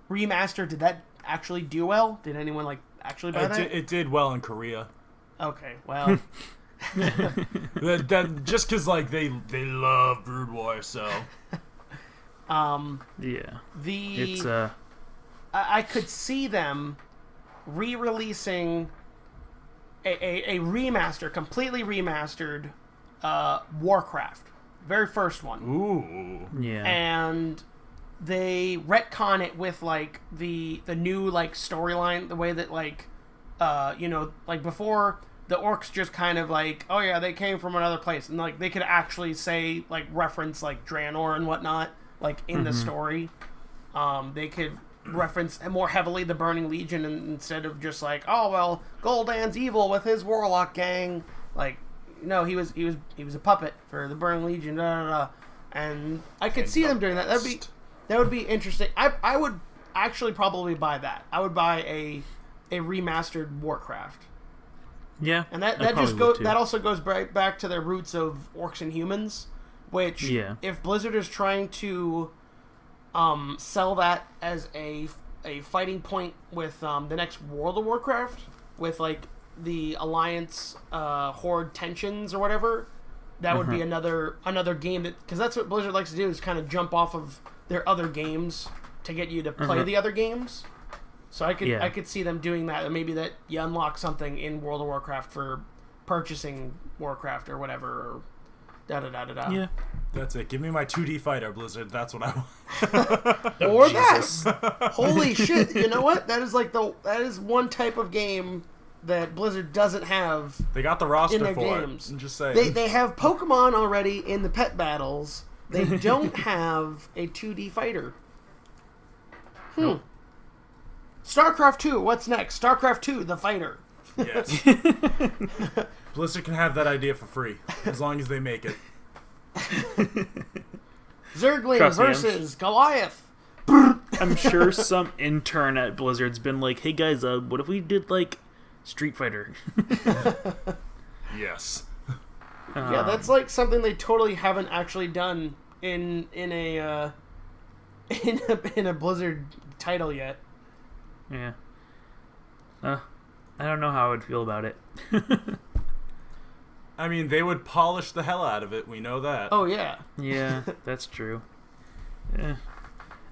Speaker 2: remaster, did that actually do well? Did anyone like actually buy that?
Speaker 3: It did well in Korea.
Speaker 2: Okay, well.
Speaker 3: Just because like they love Brood War, so
Speaker 1: Yeah.
Speaker 2: It's I could see them re-releasing a remaster, completely remastered Warcraft, very first one.
Speaker 3: Ooh.
Speaker 1: Yeah.
Speaker 2: And they retcon it with like the new like storyline, the way that like like before the orcs just kind of like, oh yeah, they came from another place, and like they could actually say like reference like Draenor and whatnot like in the story. They could reference more heavily the Burning Legion, and instead of just like, oh well, Gul'dan's evil with his warlock gang, like no, he was a puppet for the Burning Legion, and I could see them doing that. That would be interesting. I would actually probably buy that. I would buy a remastered Warcraft.
Speaker 1: Yeah,
Speaker 2: and that also goes right back to their roots of orcs and humans, which if Blizzard is trying to sell that as a fighting point with the next World of Warcraft, with like the Alliance Horde tensions or whatever, that would be another game that, because that's what Blizzard likes to do, is kind of jump off of their other games to get you to play the other games. So I could see them doing that, and maybe that you unlock something in World of Warcraft for purchasing Warcraft or whatever, or da-da-da-da-da.
Speaker 1: Yeah.
Speaker 3: That's it. Give me my 2D fighter, Blizzard. That's what I want.
Speaker 2: Or that. Holy shit. You know what? That is one type of game that Blizzard doesn't have.
Speaker 3: They got the roster
Speaker 2: in their
Speaker 3: for
Speaker 2: games.
Speaker 3: it. I'm just saying.
Speaker 2: They have Pokemon already in the pet battles. They don't have a 2D fighter.
Speaker 3: Nope.
Speaker 2: StarCraft 2, what's next? StarCraft 2, the fighter.
Speaker 3: Yes. Blizzard can have that idea for free, as long as they make it.
Speaker 2: Zergling versus Goliath.
Speaker 1: I'm sure some intern at Blizzard's been like, hey guys, what if we did like Street Fighter?
Speaker 3: Yes.
Speaker 2: Yeah, that's like something they totally haven't actually done in a Blizzard title yet.
Speaker 1: Yeah. I don't know how I would feel about it.
Speaker 3: I mean, they would polish the hell out of it. We know that.
Speaker 2: Oh, yeah.
Speaker 1: Yeah, that's true. Yeah.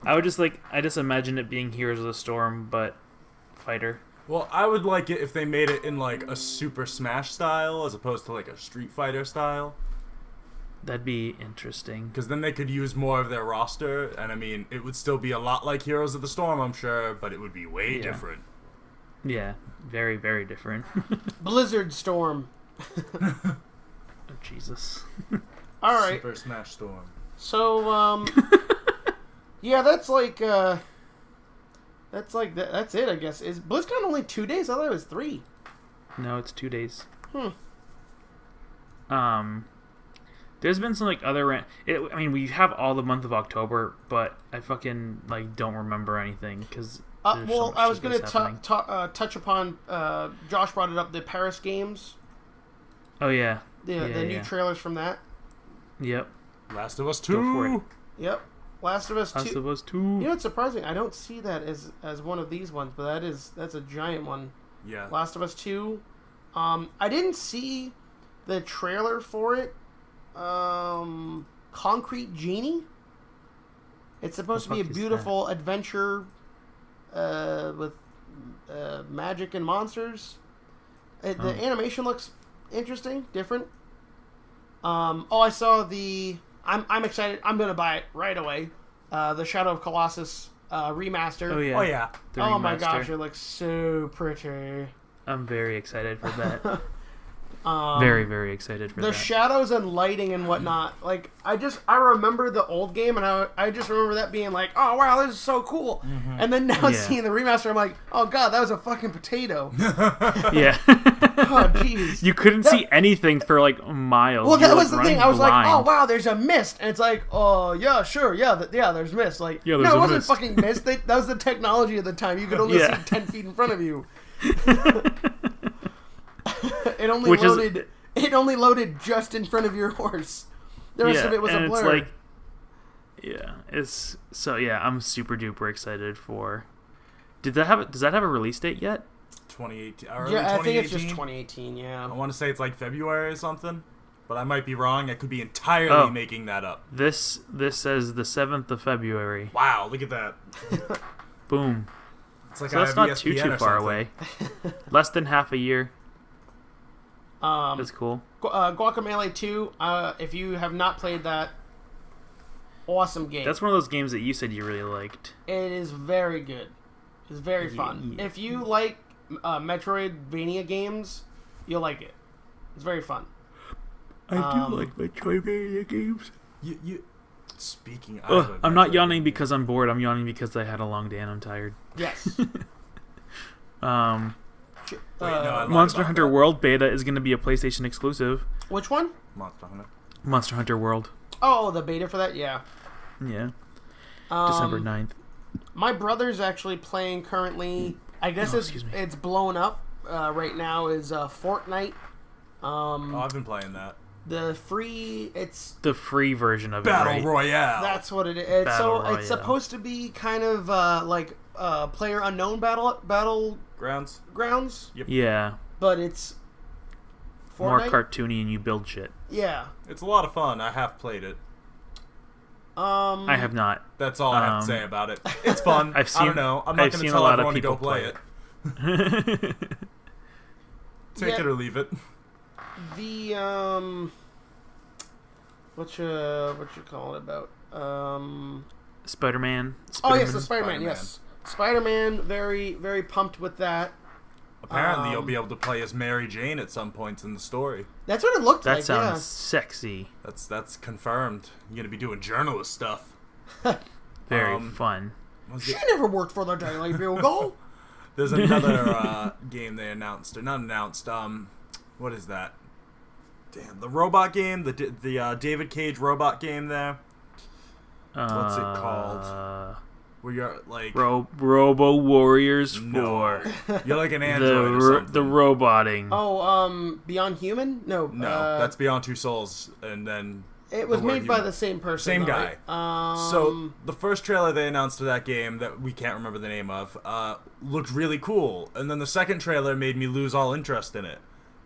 Speaker 1: I just imagine it being Heroes of the Storm, but fighter.
Speaker 3: Well, I would like it if they made it in like a Super Smash style as opposed to like a Street Fighter style.
Speaker 1: That'd be interesting.
Speaker 3: Because then they could use more of their roster, and I mean, it would still be a lot like Heroes of the Storm, I'm sure, but it would be way different.
Speaker 1: Yeah, very, very different.
Speaker 2: Blizzard Storm.
Speaker 1: Oh, Jesus.
Speaker 2: All right.
Speaker 3: Super Smash Storm.
Speaker 2: So, yeah, that's it, I guess. Is BlizzCon only 2 days? I thought it was 3.
Speaker 1: No, it's 2 days. There's been some like other. I mean, we have all the month of October, but I fucking like don't remember anything because.
Speaker 2: Well, I was going to touch upon. Josh brought it up. The Paris Games.
Speaker 1: Oh yeah.
Speaker 2: The new trailers from that.
Speaker 1: Yep.
Speaker 3: Last of Us 2.
Speaker 1: Go for it.
Speaker 2: Yep. Last of Us 2.
Speaker 1: Last of Us 2.
Speaker 2: You know, it's surprising. I don't see that as one of these ones, but that's a giant one.
Speaker 3: Yeah.
Speaker 2: Last of Us 2. I didn't see the trailer for it, Concrete Genie. It's supposed to be a beautiful adventure with magic and monsters. The animation looks interesting, different. I saw the... I'm excited. I'm going to buy it right away. The Shadow of Colossus remaster.
Speaker 1: Oh, yeah.
Speaker 3: Oh, yeah.
Speaker 2: Oh, my gosh, it looks so pretty.
Speaker 1: I'm very excited for that. Very, very excited for that.
Speaker 2: The shadows and lighting and whatnot. Like, I remember the old game, and I just remember that being like, oh, wow, this is so cool. Mm-hmm. And then now seeing the remaster, I'm like, oh, God, that was a fucking potato.
Speaker 1: Yeah.
Speaker 2: Oh, jeez.
Speaker 1: You couldn't see anything for, like, miles.
Speaker 2: Well, that was the thing. I was
Speaker 1: blind.
Speaker 2: like, oh, wow, there's a mist. And it's like, oh, yeah, sure, yeah, there's mist. Like,
Speaker 1: yeah,
Speaker 2: no, it wasn't fucking mist. That was the technology of the time. You could only see 10 feet in front of you. It only loaded just in front of your horse. The rest of it was a blur.
Speaker 1: I'm super duper excited for. Does that have a release date yet?
Speaker 3: 2018.
Speaker 2: Yeah, I think it's just 2018. Yeah.
Speaker 3: I want to say it's like February or something, but I might be wrong. I could be entirely making that up.
Speaker 1: This says the 7th of February.
Speaker 3: Wow, look at that.
Speaker 1: Boom.
Speaker 3: It's like
Speaker 1: so that's not too far away. Less than half a year. That's cool.
Speaker 2: Guacamelee 2, if you have not played that, awesome game.
Speaker 1: That's one of those games that you said you really liked.
Speaker 2: It is very good. It's very fun. If you like Metroidvania games, you'll like it. It's very fun.
Speaker 1: I do like Metroidvania games.
Speaker 3: Speaking of...
Speaker 1: I'm not yawning because I'm bored. I'm yawning because I had a long day and I'm tired.
Speaker 2: Yes.
Speaker 1: Monster Hunter World beta is going to be a PlayStation exclusive.
Speaker 2: Which one?
Speaker 1: Monster Hunter World.
Speaker 2: Oh, the beta for that? Yeah.
Speaker 1: Yeah. December 9th.
Speaker 2: My brother's actually playing currently. I guess it's blown up right now. Is Fortnite.
Speaker 3: I've been playing that.
Speaker 2: The free
Speaker 1: version of
Speaker 3: Battle
Speaker 1: it, right?
Speaker 3: Royale.
Speaker 2: That's what it is. It's supposed to be kind of like Player Unknown Battlegrounds.
Speaker 3: Yep.
Speaker 1: Yeah.
Speaker 2: But it's Fortnite?
Speaker 1: More cartoony and you build shit.
Speaker 2: Yeah.
Speaker 3: It's a lot of fun. I have played it.
Speaker 1: I have not.
Speaker 3: That's all I have to say about it. It's fun. I don't know. I'm not going to tell everyone to go play it. Take it or leave it.
Speaker 2: The what you call it about
Speaker 1: Spider-Man.
Speaker 2: Oh yes, the Spider-Man. Yes, Spider-Man. Very, very pumped with that.
Speaker 3: Apparently, you'll be able to play as Mary Jane at some points in the story.
Speaker 2: That's what it looked like.
Speaker 1: That sounds sexy.
Speaker 3: That's confirmed. You're gonna be doing journalist stuff.
Speaker 1: Very fun.
Speaker 2: She never worked for the Daily Bugle.
Speaker 3: There's another game they announced, or not announced. What is that? Damn, the robot game, the David Cage robot game there. What's it called? Where you're like
Speaker 1: Robo Warriors 4.
Speaker 3: You're like an android or something.
Speaker 1: The roboting.
Speaker 2: Oh, Beyond Human? No,
Speaker 3: that's Beyond Two Souls, and then
Speaker 2: it was made by the same person.
Speaker 3: Same guy.
Speaker 2: Right?
Speaker 3: So the first trailer they announced to that game that we can't remember the name of looked really cool, and then the second trailer made me lose all interest in it.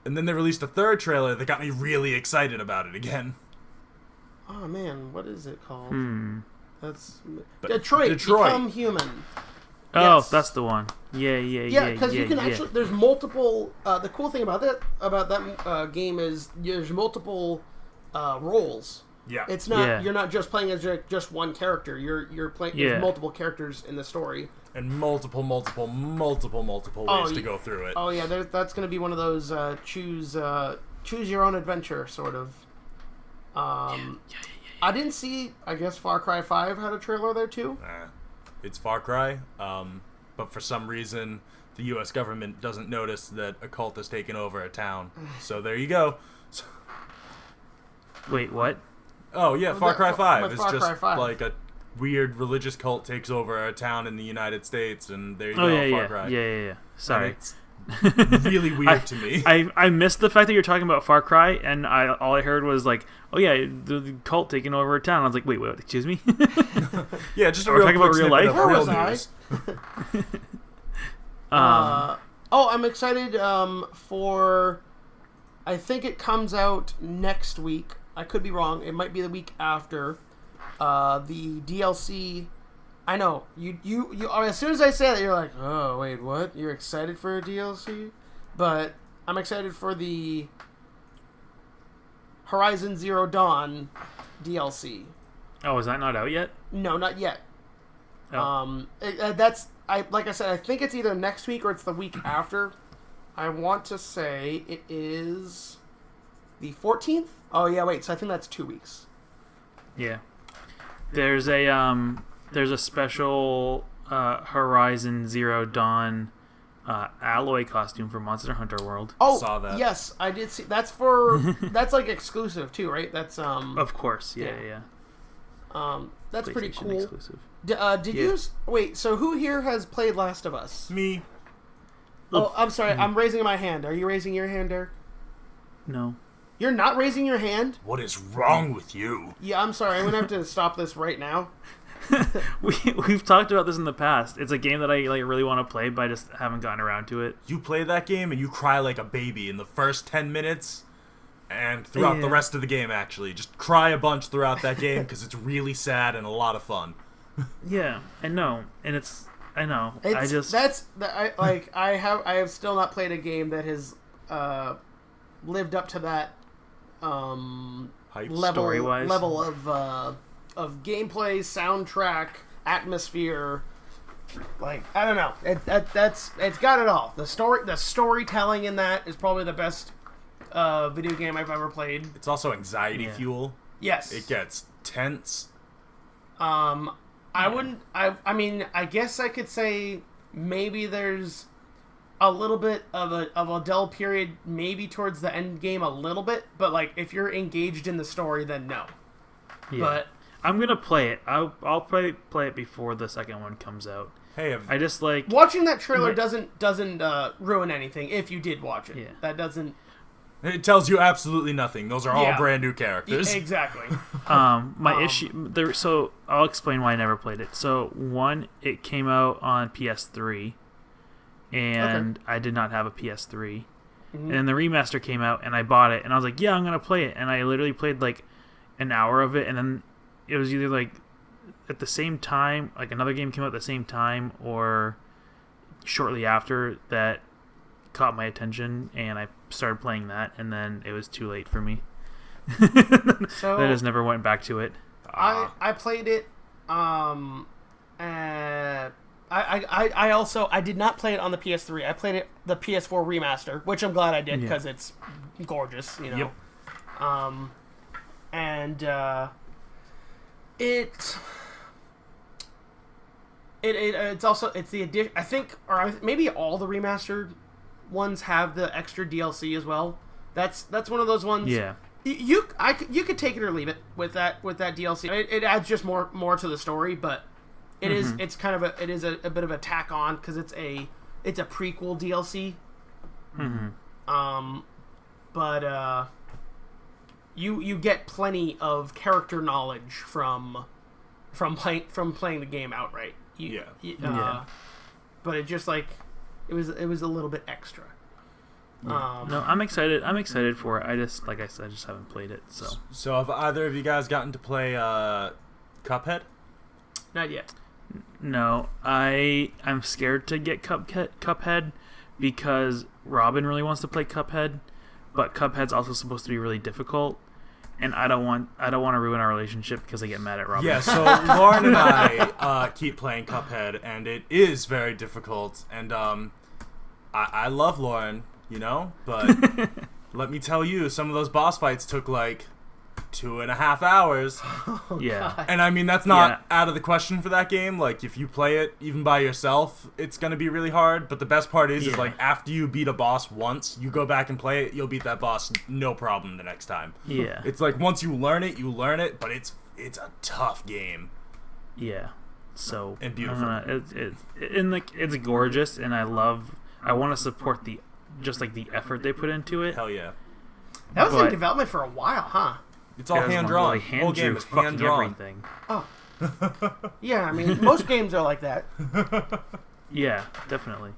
Speaker 3: And then they released a third trailer that got me really excited about it again.
Speaker 2: Oh man, what is it called? That's
Speaker 3: Detroit.
Speaker 2: Become Human.
Speaker 1: Oh, yes. That's the one. Yeah.
Speaker 2: Because you can actually. There's multiple. The cool thing about that game is there's multiple roles.
Speaker 3: Yeah.
Speaker 2: It's not. You're not just playing as just one character. You're playing. There's multiple characters in the story.
Speaker 3: And multiple ways to go through it.
Speaker 2: Oh yeah, that's going to be one of those choose your own adventure sort of. I didn't see. I guess Far Cry 5 had a trailer there too.
Speaker 3: It's Far Cry, but for some reason the U.S. government doesn't notice that a cult has taken over a town. So there you go.
Speaker 1: Wait, what?
Speaker 3: Oh yeah, Far Cry 5. It's
Speaker 2: Far
Speaker 3: just
Speaker 2: Cry 5.
Speaker 3: like a weird religious cult takes over a town in the United States, and there you go, Far Cry.
Speaker 1: Yeah. Sorry.
Speaker 3: It's really weird to me.
Speaker 1: I missed the fact that you're talking about Far Cry, and all I heard was like, oh yeah, the cult taking over a town. I was like, wait, excuse me?
Speaker 3: Yeah, just a
Speaker 1: real quick snippet
Speaker 3: life?
Speaker 2: Where
Speaker 3: Real
Speaker 2: was
Speaker 3: news.
Speaker 2: I'm excited for. I think it comes out next week. I could be wrong. It might be the week after. The DLC. I know you. As soon as I say that, you're like, oh wait, what? You're excited for a DLC? But I'm excited for the Horizon Zero Dawn DLC.
Speaker 1: Oh, is that not out yet?
Speaker 2: No, not yet.
Speaker 1: Oh.
Speaker 2: Like I said, I think it's either next week or it's the week after. I want to say it is the 14th. Oh yeah, wait. So I think that's 2 weeks.
Speaker 1: Yeah. There's a special Horizon Zero Dawn alloy costume for Monster Hunter World.
Speaker 2: Oh,
Speaker 3: saw that.
Speaker 2: Yes, I did see. That's for that's like exclusive too, right? That's
Speaker 1: Of course, yeah.
Speaker 2: That's pretty cool.
Speaker 1: Exclusive.
Speaker 2: Did you wait? So who here has played Last of Us?
Speaker 3: Me.
Speaker 2: Oh, I'm sorry. I'm raising my hand. Are you raising your hand, Dirk?
Speaker 1: No.
Speaker 2: You're not raising your hand?
Speaker 3: What is wrong with you?
Speaker 2: Yeah, I'm sorry. I'm gonna have to stop this right now.
Speaker 1: We've talked about this in the past. It's a game that I really want to play, but I just haven't gotten around to it.
Speaker 3: You play that game and you cry like a baby in the first 10 minutes and throughout the rest of the game, actually. Just cry a bunch throughout that game because it's really sad and a lot of fun.
Speaker 1: Yeah, I know. And I know.
Speaker 2: I have still not played a game that has lived up to that
Speaker 3: Hype.
Speaker 1: Story-wise.
Speaker 2: level of gameplay, soundtrack, atmosphere. Like, I don't know. It's got it all. The storytelling in that is probably the best video game I've ever played.
Speaker 3: It's also anxiety fuel.
Speaker 2: Yes.
Speaker 3: It gets tense.
Speaker 2: I mean, I guess I could say maybe there's a little bit of a dull period, maybe towards the end game a little bit, but like if you're engaged in the story, then no.
Speaker 1: Yeah.
Speaker 2: But
Speaker 1: I'm gonna play it. I'll play it before the second one comes out.
Speaker 3: Hey,
Speaker 1: I just like
Speaker 2: watching that trailer doesn't ruin anything if you did watch it.
Speaker 1: Yeah.
Speaker 2: That doesn't.
Speaker 3: it tells you absolutely nothing. Those are all brand new characters.
Speaker 2: Exactly.
Speaker 1: my issue there. So I'll explain why I never played it. So one, it came out on PS3, and I did not have a PS3. Mm-hmm. And then the remaster came out, and I bought it, and I was like, yeah, I'm gonna play it. And I literally played like an hour of it, and then it was either like at the same time, like another game came out at the same time, or shortly after that caught my attention, and I started playing that, and then it was too late for me.
Speaker 2: So
Speaker 1: I just never went back to it.
Speaker 2: I played it. I did not play it on the PS3. I played it the PS4 remaster, which I'm glad I did because it's gorgeous. You know.
Speaker 3: Yep.
Speaker 2: And it's also the addition. I think, or maybe all the remastered ones have the extra DLC as well. That's one of those ones.
Speaker 1: Yeah.
Speaker 2: You could take it or leave it with that DLC. It adds just more to the story, but it is it's kind of a bit of a tack on because it's a prequel DLC.
Speaker 1: Mm-hmm.
Speaker 2: But you get plenty of character knowledge from playing the game outright. But it just like it was a little bit extra.
Speaker 1: No, I'm excited. I'm excited for it. I just, like I said, I just haven't played it.
Speaker 3: So have either of you guys gotten to play Cuphead?
Speaker 2: Not yet.
Speaker 1: No, I'm scared to get Cuphead because Robin really wants to play Cuphead, but Cuphead's also supposed to be really difficult, and I don't want to ruin our relationship because I get mad at Robin.
Speaker 3: Yeah, so Lauren and I keep playing Cuphead, and it is very difficult, and I love Lauren, you know, but let me tell you, some of those boss fights took like 2.5 hours.
Speaker 1: Yeah.
Speaker 2: God.
Speaker 3: And I mean, that's not out of the question for that game. Like, if you play it even by yourself, it's going to be really hard. But the best part is like, after you beat a boss once, you go back and play it, you'll beat that boss no problem the next time.
Speaker 1: Yeah.
Speaker 3: It's like, once you learn it, but it's a tough game.
Speaker 1: Yeah. So.
Speaker 3: And beautiful.
Speaker 1: It's gorgeous, and I want to support the effort they put into it.
Speaker 3: Hell yeah.
Speaker 2: That was in development for a while, huh?
Speaker 3: It's all hand-drawn. The whole game is hand-drawn.
Speaker 1: Everything.
Speaker 2: Oh. Yeah, I mean, most games are like that.
Speaker 1: Yeah, definitely.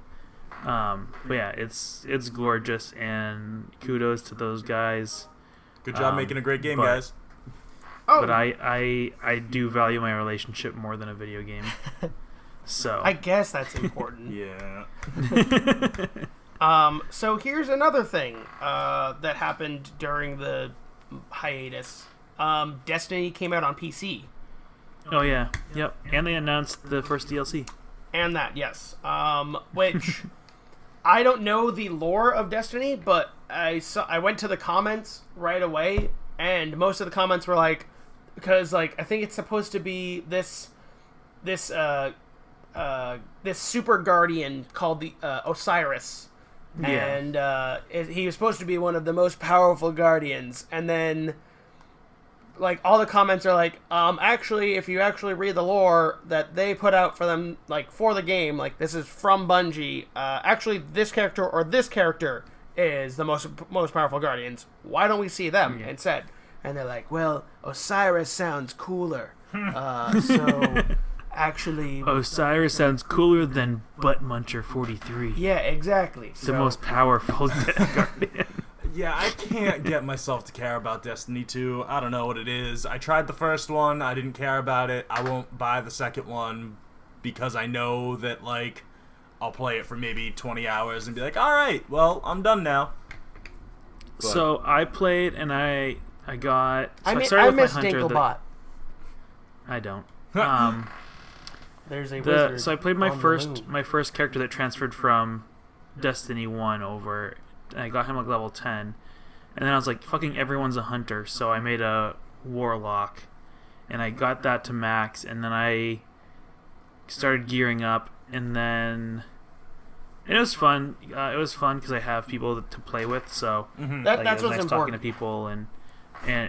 Speaker 1: But yeah, it's gorgeous, and kudos to those guys.
Speaker 3: Good job making a great game,
Speaker 1: but-
Speaker 3: guys.
Speaker 2: Oh,
Speaker 1: But I do value my relationship more than a video game. So
Speaker 2: I guess that's important.
Speaker 3: Yeah.
Speaker 2: So here's another thing that happened during the hiatus. Destiny came out on PC.
Speaker 1: Oh yeah, yep. And they announced the first DLC.
Speaker 2: And that, yes. Which I don't know the lore of Destiny, but I went to the comments right away, and most of the comments were like, because like I think it's supposed to be this super guardian called the Osiris,
Speaker 1: Yeah.
Speaker 2: and he was supposed to be one of the most powerful guardians, and then like all the comments are like, actually, if you actually read the lore that they put out for them, like for the game, like this is from Bungie, actually this character or this character is the most powerful guardians. Why don't we see them instead? And they're like, well, Osiris sounds cooler, so actually,
Speaker 1: Osiris sounds cooler than Butt Muncher 43.
Speaker 2: yeah, exactly.
Speaker 1: The most powerful guardian.
Speaker 3: Yeah, I can't get myself to care about Destiny 2. I don't know what it is. I tried the first one. I didn't care about it. I won't buy the second one because I know that, like, I'll play it for maybe 20 hours and be like, all right, well, I'm done now. But,
Speaker 1: So I played and I got. So I
Speaker 2: I
Speaker 1: started with
Speaker 2: miss
Speaker 1: my hunter.
Speaker 2: Dinklebot.
Speaker 1: I don't.
Speaker 2: There's a wizard.
Speaker 1: So I played my
Speaker 2: on the
Speaker 1: first
Speaker 2: moon.
Speaker 1: my first character that transferred from Destiny 1 over, and I got him like level 10, and then I was like, fucking everyone's a hunter, so I made a warlock, and I got that to max, and then I started gearing up, and then it was fun. It was fun because I have people to play with, so
Speaker 2: That's
Speaker 1: it was
Speaker 2: what's
Speaker 1: nice talking to
Speaker 2: important.
Speaker 1: people, and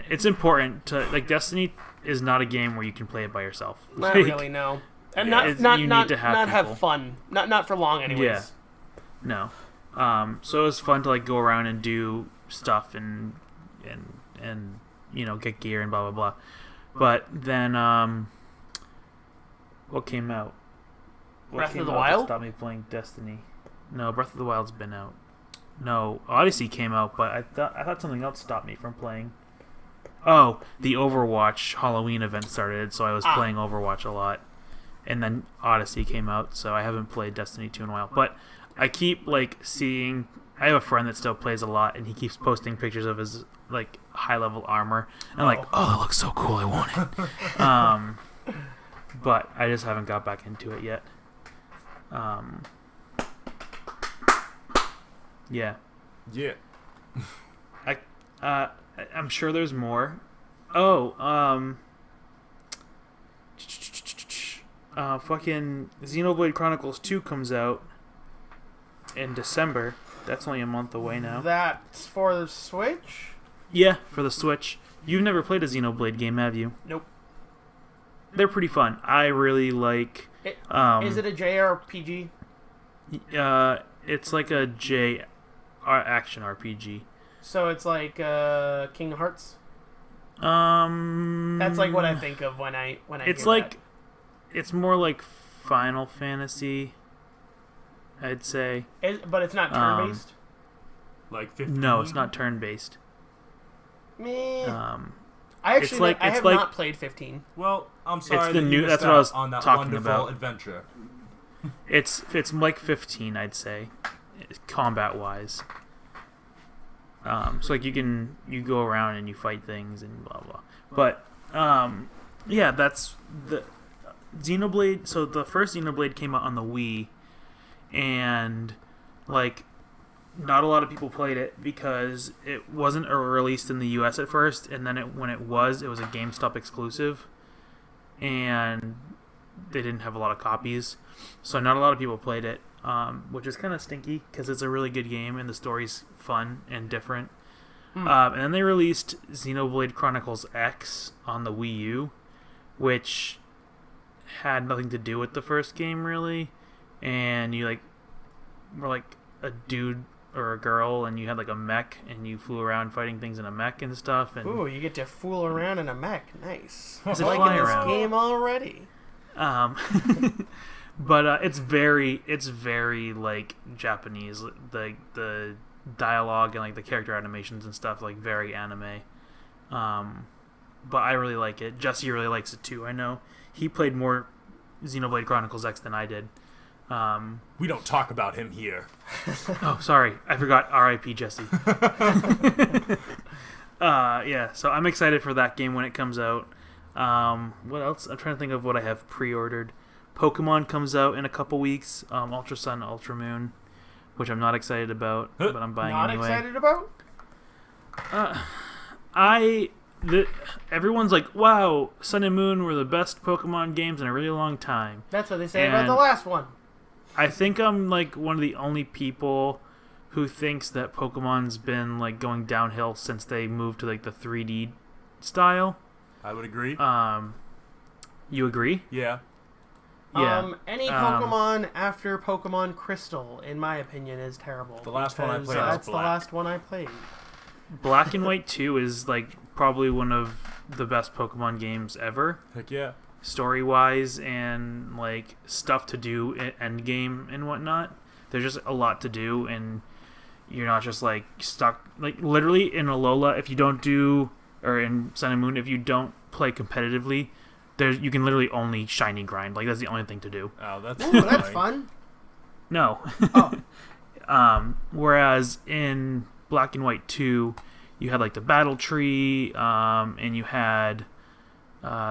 Speaker 1: it's important to, like, Destiny is not a game where you can play it by yourself.
Speaker 2: Not
Speaker 1: Like,
Speaker 2: really, no. And
Speaker 1: you
Speaker 2: not
Speaker 1: need to have
Speaker 2: have
Speaker 1: people.
Speaker 2: fun. Not for long, anyways.
Speaker 1: Yeah. No. So it was fun to like go around and do stuff and you know, get gear and blah blah blah. But then what came out?
Speaker 2: Breath
Speaker 1: came
Speaker 2: of the
Speaker 1: out that
Speaker 2: Wild?
Speaker 1: stopped me playing Destiny. No, Breath of the Wild's been out. No, Odyssey came out, but I thought something else stopped me from playing. Oh, the Overwatch Halloween event started, so I was playing Overwatch a lot. And then Odyssey came out, so I haven't played Destiny 2 in a while. But I keep like seeing. I have a friend that still plays a lot, and he keeps posting pictures of his like high level armor. And I'm like, oh, that looks so cool. I want it. But I just haven't got back into it yet. Yeah.
Speaker 3: Yeah.
Speaker 1: I'm sure there's more. Oh, fucking Xenoblade Chronicles 2 comes out in December. That's only a month away now.
Speaker 2: That's for the Switch?
Speaker 1: Yeah, for the Switch. You've never played a Xenoblade game, have you?
Speaker 2: Nope.
Speaker 1: They're pretty fun. I really like.
Speaker 2: Is it a JRPG?
Speaker 1: It's like a action RPG.
Speaker 2: So it's like Kingdom Hearts?
Speaker 1: That's
Speaker 2: That's like what I think of when I
Speaker 1: It's
Speaker 2: hear
Speaker 1: like,
Speaker 2: that.
Speaker 1: it's more like Final Fantasy, I'd say.
Speaker 2: But it's not turn-based?
Speaker 3: Like 15.
Speaker 1: No, it's not turn-based.
Speaker 2: Meh.
Speaker 1: it's
Speaker 2: I actually
Speaker 1: like-
Speaker 2: I
Speaker 1: it's
Speaker 2: have
Speaker 1: like-
Speaker 2: not played 15.
Speaker 3: Well, I'm sorry.
Speaker 1: the
Speaker 3: that
Speaker 1: new-
Speaker 3: you
Speaker 1: that's
Speaker 3: missed
Speaker 1: what I was
Speaker 3: out on that
Speaker 1: talking
Speaker 3: wonderful
Speaker 1: about.
Speaker 3: adventure.
Speaker 1: It's like 15, I'd say, combat-wise. So like you go around and you fight things and blah blah. But yeah, that's the Xenoblade. So the first Xenoblade came out on the Wii, and like not a lot of people played it because it wasn't released in the US at first, and then when it was a GameStop exclusive, and they didn't have a lot of copies, so not a lot of people played it, which is kind of stinky because it's a really good game and the story's fun and different. And then they released Xenoblade Chronicles X on the Wii U, which had nothing to do with the first game really, and you like were like a dude or a girl, and you had like a mech, and you flew around fighting things in a mech and stuff. And
Speaker 2: Ooh, you get to fool around in a mech. Nice.
Speaker 1: It's
Speaker 2: I'm
Speaker 1: a
Speaker 2: liking
Speaker 1: fly
Speaker 2: this
Speaker 1: around.
Speaker 2: game already.
Speaker 1: But it's very like Japanese. The dialogue and like the character animations and stuff, like very anime. But I really like it. Jesse really likes it too. I know he played more Xenoblade Chronicles X than I did.
Speaker 3: We don't talk about him here.
Speaker 1: Oh, sorry. I forgot. R.I.P. Jesse. Yeah, so I'm excited for that game when it comes out. What else? I'm trying to think of what I have pre-ordered. Pokemon comes out in a couple weeks. Ultra Sun, Ultra Moon, which I'm not excited about, but I'm buying anyway.
Speaker 2: Not excited about?
Speaker 1: Everyone's like, wow, Sun and Moon were the best Pokemon games in a really long time.
Speaker 2: That's what they say about the last one.
Speaker 1: I think I'm like one of the only people who thinks that Pokemon's been like going downhill since they moved to like the 3D style.
Speaker 3: I would agree.
Speaker 1: You agree?
Speaker 3: Yeah.
Speaker 1: Yeah.
Speaker 2: Any Pokemon after Pokemon Crystal, in my opinion, is terrible.
Speaker 3: The last one I played was
Speaker 2: That's
Speaker 3: Black.
Speaker 2: the last one I played.
Speaker 1: Black and White 2 is like probably one of the best Pokemon games ever.
Speaker 3: Heck yeah.
Speaker 1: Story-wise and like stuff to do in endgame and whatnot. There's just a lot to do, and you're not just like stuck. Like literally in Alola, if you don't do, or in Sun and Moon, if you don't play competitively, you can literally only shiny grind. Like that's the only thing to do.
Speaker 3: Oh, that's
Speaker 2: Ooh, that's fun.
Speaker 1: No.
Speaker 2: Oh.
Speaker 1: Whereas in Black and White 2, you had like the battle tree, and you had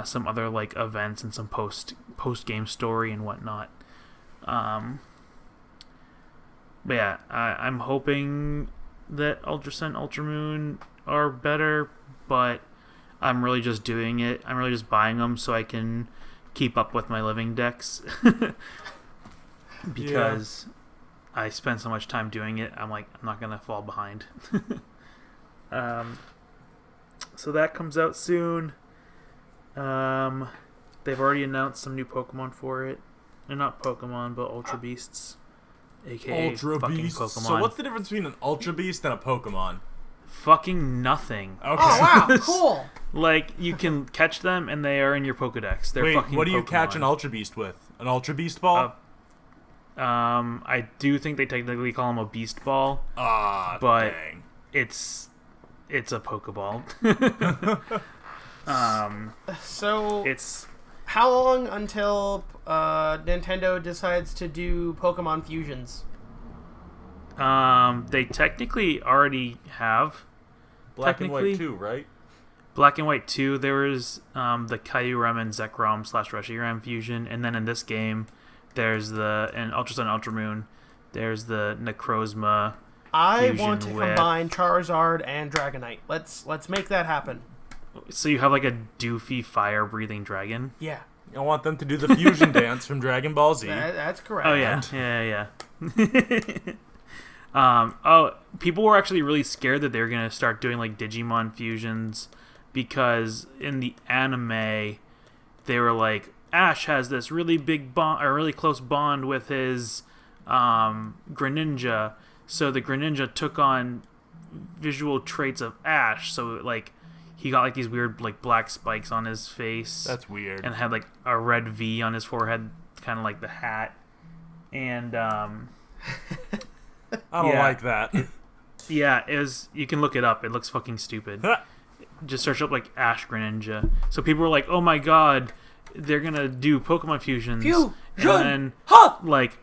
Speaker 1: some other like events and some post game story and whatnot. But yeah, I'm hoping that Ultra Sun, Ultra Moon are better, but I'm really just doing it. I'm really just buying them so I can keep up with my living decks. Because I spend so much time doing it, I'm like, I'm not going to fall behind. So that comes out soon. They've already announced some new Pokemon for it. They're not Pokemon, but Ultra Beasts. AKA
Speaker 3: Ultra
Speaker 1: fucking
Speaker 3: Beast.
Speaker 1: Pokemon.
Speaker 3: So what's the difference between an Ultra Beast and a Pokemon?
Speaker 1: Fucking nothing.
Speaker 3: Okay.
Speaker 2: Oh, wow, cool.
Speaker 1: Like, you can catch them, and they are in your Pokedex. They're
Speaker 3: Wait,
Speaker 1: fucking
Speaker 3: what do you
Speaker 1: Pokemon.
Speaker 3: catch an Ultra Beast with? An Ultra Beast ball?
Speaker 1: I do think they technically call them a Beast Ball, but
Speaker 3: dang.
Speaker 1: it's a Pokeball.
Speaker 2: So,
Speaker 1: It's
Speaker 2: how long until Nintendo decides to do Pokemon fusions?
Speaker 1: they technically already have.
Speaker 3: Black and White
Speaker 1: technically-
Speaker 3: 2, right?
Speaker 1: Black and White 2, there was the Kyurem and Zekrom / Reshiram fusion, and then in this game, there's in Ultra Sun, Ultra Moon, there's the Necrozma.
Speaker 2: I
Speaker 1: fusion
Speaker 2: want to
Speaker 1: with-
Speaker 2: combine Charizard and Dragonite. Let's make that happen.
Speaker 1: So you have like a doofy fire-breathing dragon.
Speaker 2: Yeah,
Speaker 3: I want them to do the fusion dance from Dragon Ball Z.
Speaker 2: that's correct.
Speaker 1: Oh yeah. People were actually really scared that they were gonna start doing like Digimon fusions, because in the anime, they were like, Ash has this really big bond, or really close bond with his Greninja, so the Greninja took on visual traits of Ash, so like he got like these weird like black spikes on his face.
Speaker 3: That's weird.
Speaker 1: And had like a red V on his forehead, kind of like the hat. And
Speaker 3: I don't like that.
Speaker 1: yeah, it was. You can look it up. It looks fucking stupid. Just search up like Ash Greninja. So people were like, "Oh my god, they're gonna do Pokemon fusions." And then like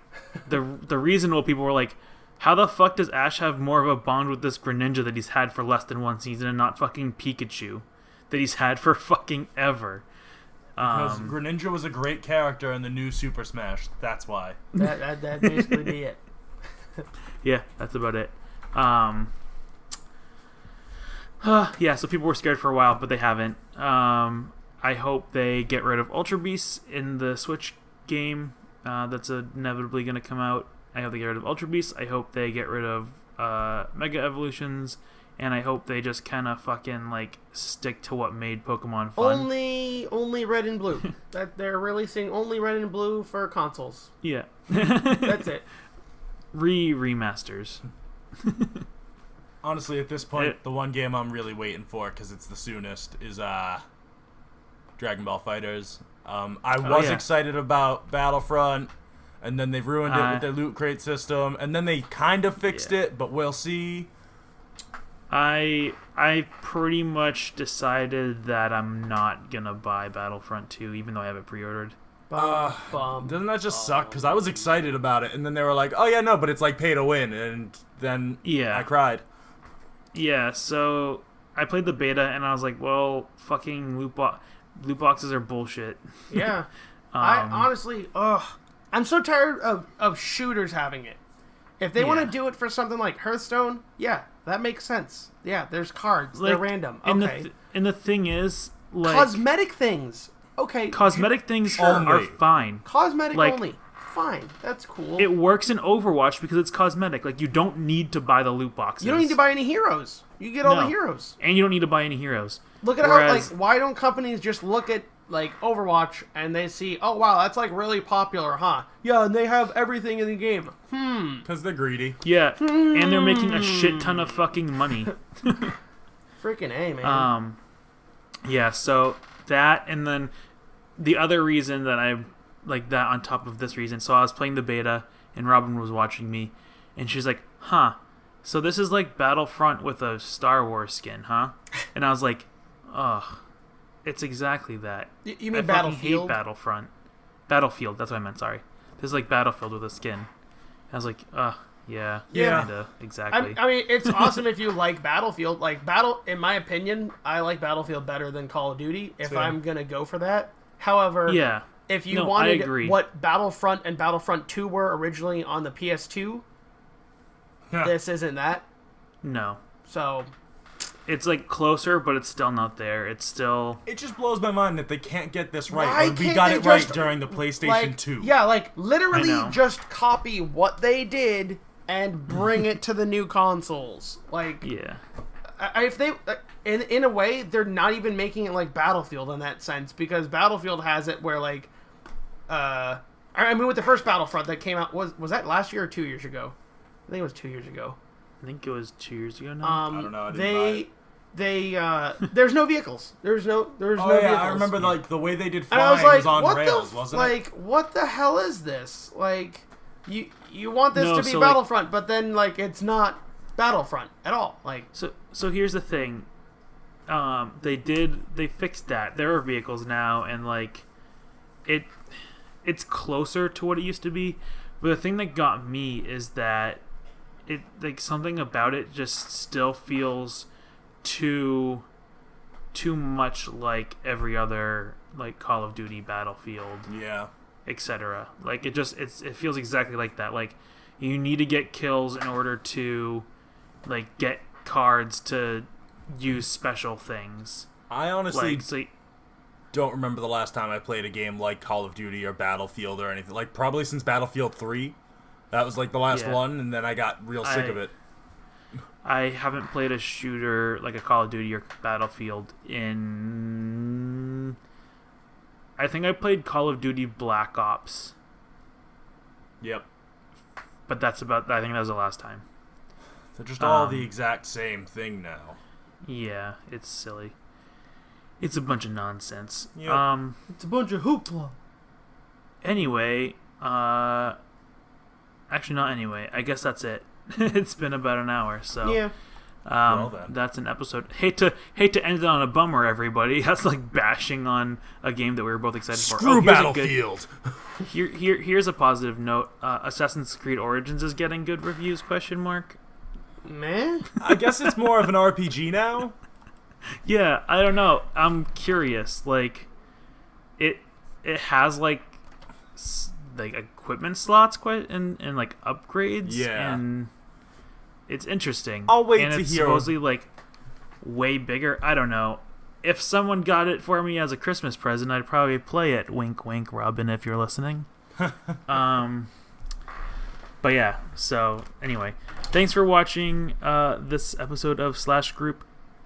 Speaker 1: the reasonable people were like, how the fuck does Ash have more of a bond with this Greninja that he's had for less than one season, and not fucking Pikachu that he's had for fucking ever?
Speaker 3: Because Greninja was a great character in the new Super Smash. That's why.
Speaker 2: That basically be it.
Speaker 1: Yeah, that's about it. Yeah, so people were scared for a while, but they haven't. I hope they get rid of Ultra Beasts in the Switch game that's inevitably going to come out. I hope they get rid of Ultra Beasts. I hope they get rid of Mega Evolutions. And I hope they just kind of fucking like stick to what made Pokemon fun.
Speaker 2: Only Red and Blue. That they're releasing only Red and Blue for consoles.
Speaker 1: Yeah.
Speaker 2: That's it.
Speaker 1: Remasters.
Speaker 3: Honestly, at this point, the one game I'm really waiting for, because it's the soonest, is Dragon Ball FighterZ. I was excited about Battlefront, and then they've ruined it with their loot crate system, and then they kind of fixed it, but we'll see.
Speaker 1: I I pretty much decided that I'm not gonna buy Battlefront 2, even though I have it pre-ordered.
Speaker 3: Doesn't that just suck? Because I was excited about it, and then they were like, "Oh yeah, no, but it's like pay to win," and then I cried.
Speaker 1: Yeah, so I played the beta, and I was like, "Well, fucking loot boxes are bullshit."
Speaker 2: Yeah, I honestly, I'm so tired of shooters having it. If they want to do it for something like Hearthstone, yeah, that makes sense. Yeah, there's cards, they're random. Okay,
Speaker 1: and the thing is, like,
Speaker 2: cosmetic things. Okay,
Speaker 1: cosmetic things are fine.
Speaker 2: Cosmetic only. Fine, that's cool.
Speaker 1: It works in Overwatch because it's cosmetic. Like, you don't need to buy the loot boxes.
Speaker 2: You don't need to buy any heroes. You get all the heroes.
Speaker 1: And you don't need to buy any heroes.
Speaker 2: Look at how, like, why don't companies just look at, like, Overwatch and they see, oh, wow, that's, like, really popular, huh? Yeah, and they have everything in the game.
Speaker 3: Because they're greedy.
Speaker 1: Yeah, and they're making a shit ton of fucking money.
Speaker 2: Freaking A, man.
Speaker 1: Yeah, so that, and then the other reason that I like that on top of this reason, so I was playing the beta and Robin was watching me and she's like, huh, so this is like Battlefront with a Star Wars skin, huh? And I was like, ugh, it's exactly that.
Speaker 2: You mean
Speaker 1: Battlefield? Hate Battlefield, that's what I meant, sorry. This is like Battlefield with a skin. I was like, yeah, kinda, exactly.
Speaker 2: I mean, it's awesome if you like Battlefield. Like, in my opinion, I like Battlefield better than Call of Duty if I'm gonna go for that. However, if you wanted what Battlefront and Battlefront 2 were originally on the PS2, this isn't that.
Speaker 1: No.
Speaker 2: So
Speaker 1: it's like closer, but it's still not there. It's still...
Speaker 3: It just blows my mind that they can't get this right. We got it right during the PlayStation 2.
Speaker 2: Yeah, like, literally just copy what they did and bring it to the new consoles. Like,
Speaker 1: yeah.
Speaker 2: If they... In a way, they're not even making it like Battlefield in that sense, because Battlefield has it where, like, I mean, with the first Battlefront that came out, was that last year or 2 years ago? I think it was 2 years ago.
Speaker 1: I think it was 2 years ago now.
Speaker 3: I don't know. I didn't buy it.
Speaker 2: There's no vehicles. There's no vehicles.
Speaker 3: I remember like the way they did flying was on rails, wasn't it? Like,
Speaker 2: what the hell is this? Like, you want this to be Battlefront, but then like it's not Battlefront at all. Like,
Speaker 1: so here's the thing. They fixed that. There are vehicles now, and like it's closer to what it used to be. But the thing that got me is that it, like, something about it just still feels too much like every other, like, Call of Duty, Battlefield, etc. Like, it feels exactly like that. Like, you need to get kills in order to, like, get cards to use special things.
Speaker 3: I honestly don't remember the last time I played a game like Call of Duty or Battlefield or anything. Like, probably since Battlefield 3. That was like the last one, and then I got real sick of it.
Speaker 1: I haven't played a shooter like a Call of Duty or Battlefield in... I think I played Call of Duty Black Ops.
Speaker 3: Yep.
Speaker 1: But that's about... I think that was the last time.
Speaker 3: They're just all the exact same thing now.
Speaker 1: Yeah, it's silly. It's a bunch of nonsense.
Speaker 3: Yep.
Speaker 2: It's a bunch of hoopla.
Speaker 1: Anyway, actually not anyway. I guess that's it. It's been about an hour, so
Speaker 2: yeah.
Speaker 3: Well then.
Speaker 1: That's an episode. Hate to end it on a bummer, everybody. That's like bashing on a game that we were both excited for.
Speaker 3: Screw Battlefield.
Speaker 1: Here's a positive note. Assassin's Creed Origins is getting good reviews? ?
Speaker 2: Man,
Speaker 3: I guess it's more of an RPG now.
Speaker 1: Yeah, I don't know. I'm curious. Like, it has like equipment slots and like upgrades.
Speaker 3: Yeah,
Speaker 1: and it's interesting.
Speaker 3: I'll wait
Speaker 1: and
Speaker 3: to
Speaker 1: it's
Speaker 3: hear.
Speaker 1: Supposedly like way bigger. I don't know. If someone got it for me as a Christmas present, I'd probably play it. Wink, wink, Robin, if you're listening. But yeah. So anyway, thanks for watching this episode of slashGROUP.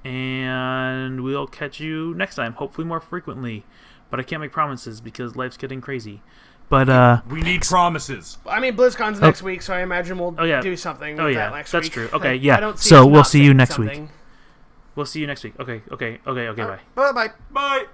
Speaker 1: And we'll catch you next time, hopefully more frequently. But I can't make promises because life's getting crazy. But
Speaker 3: we need promises.
Speaker 2: I mean, BlizzCon's next week, so I imagine we'll do something with that next week.
Speaker 1: That's true. Okay, yeah.
Speaker 2: I don't see
Speaker 1: so we'll see you next week. We'll see you next week. Okay, bye.
Speaker 2: Bye.
Speaker 3: Bye.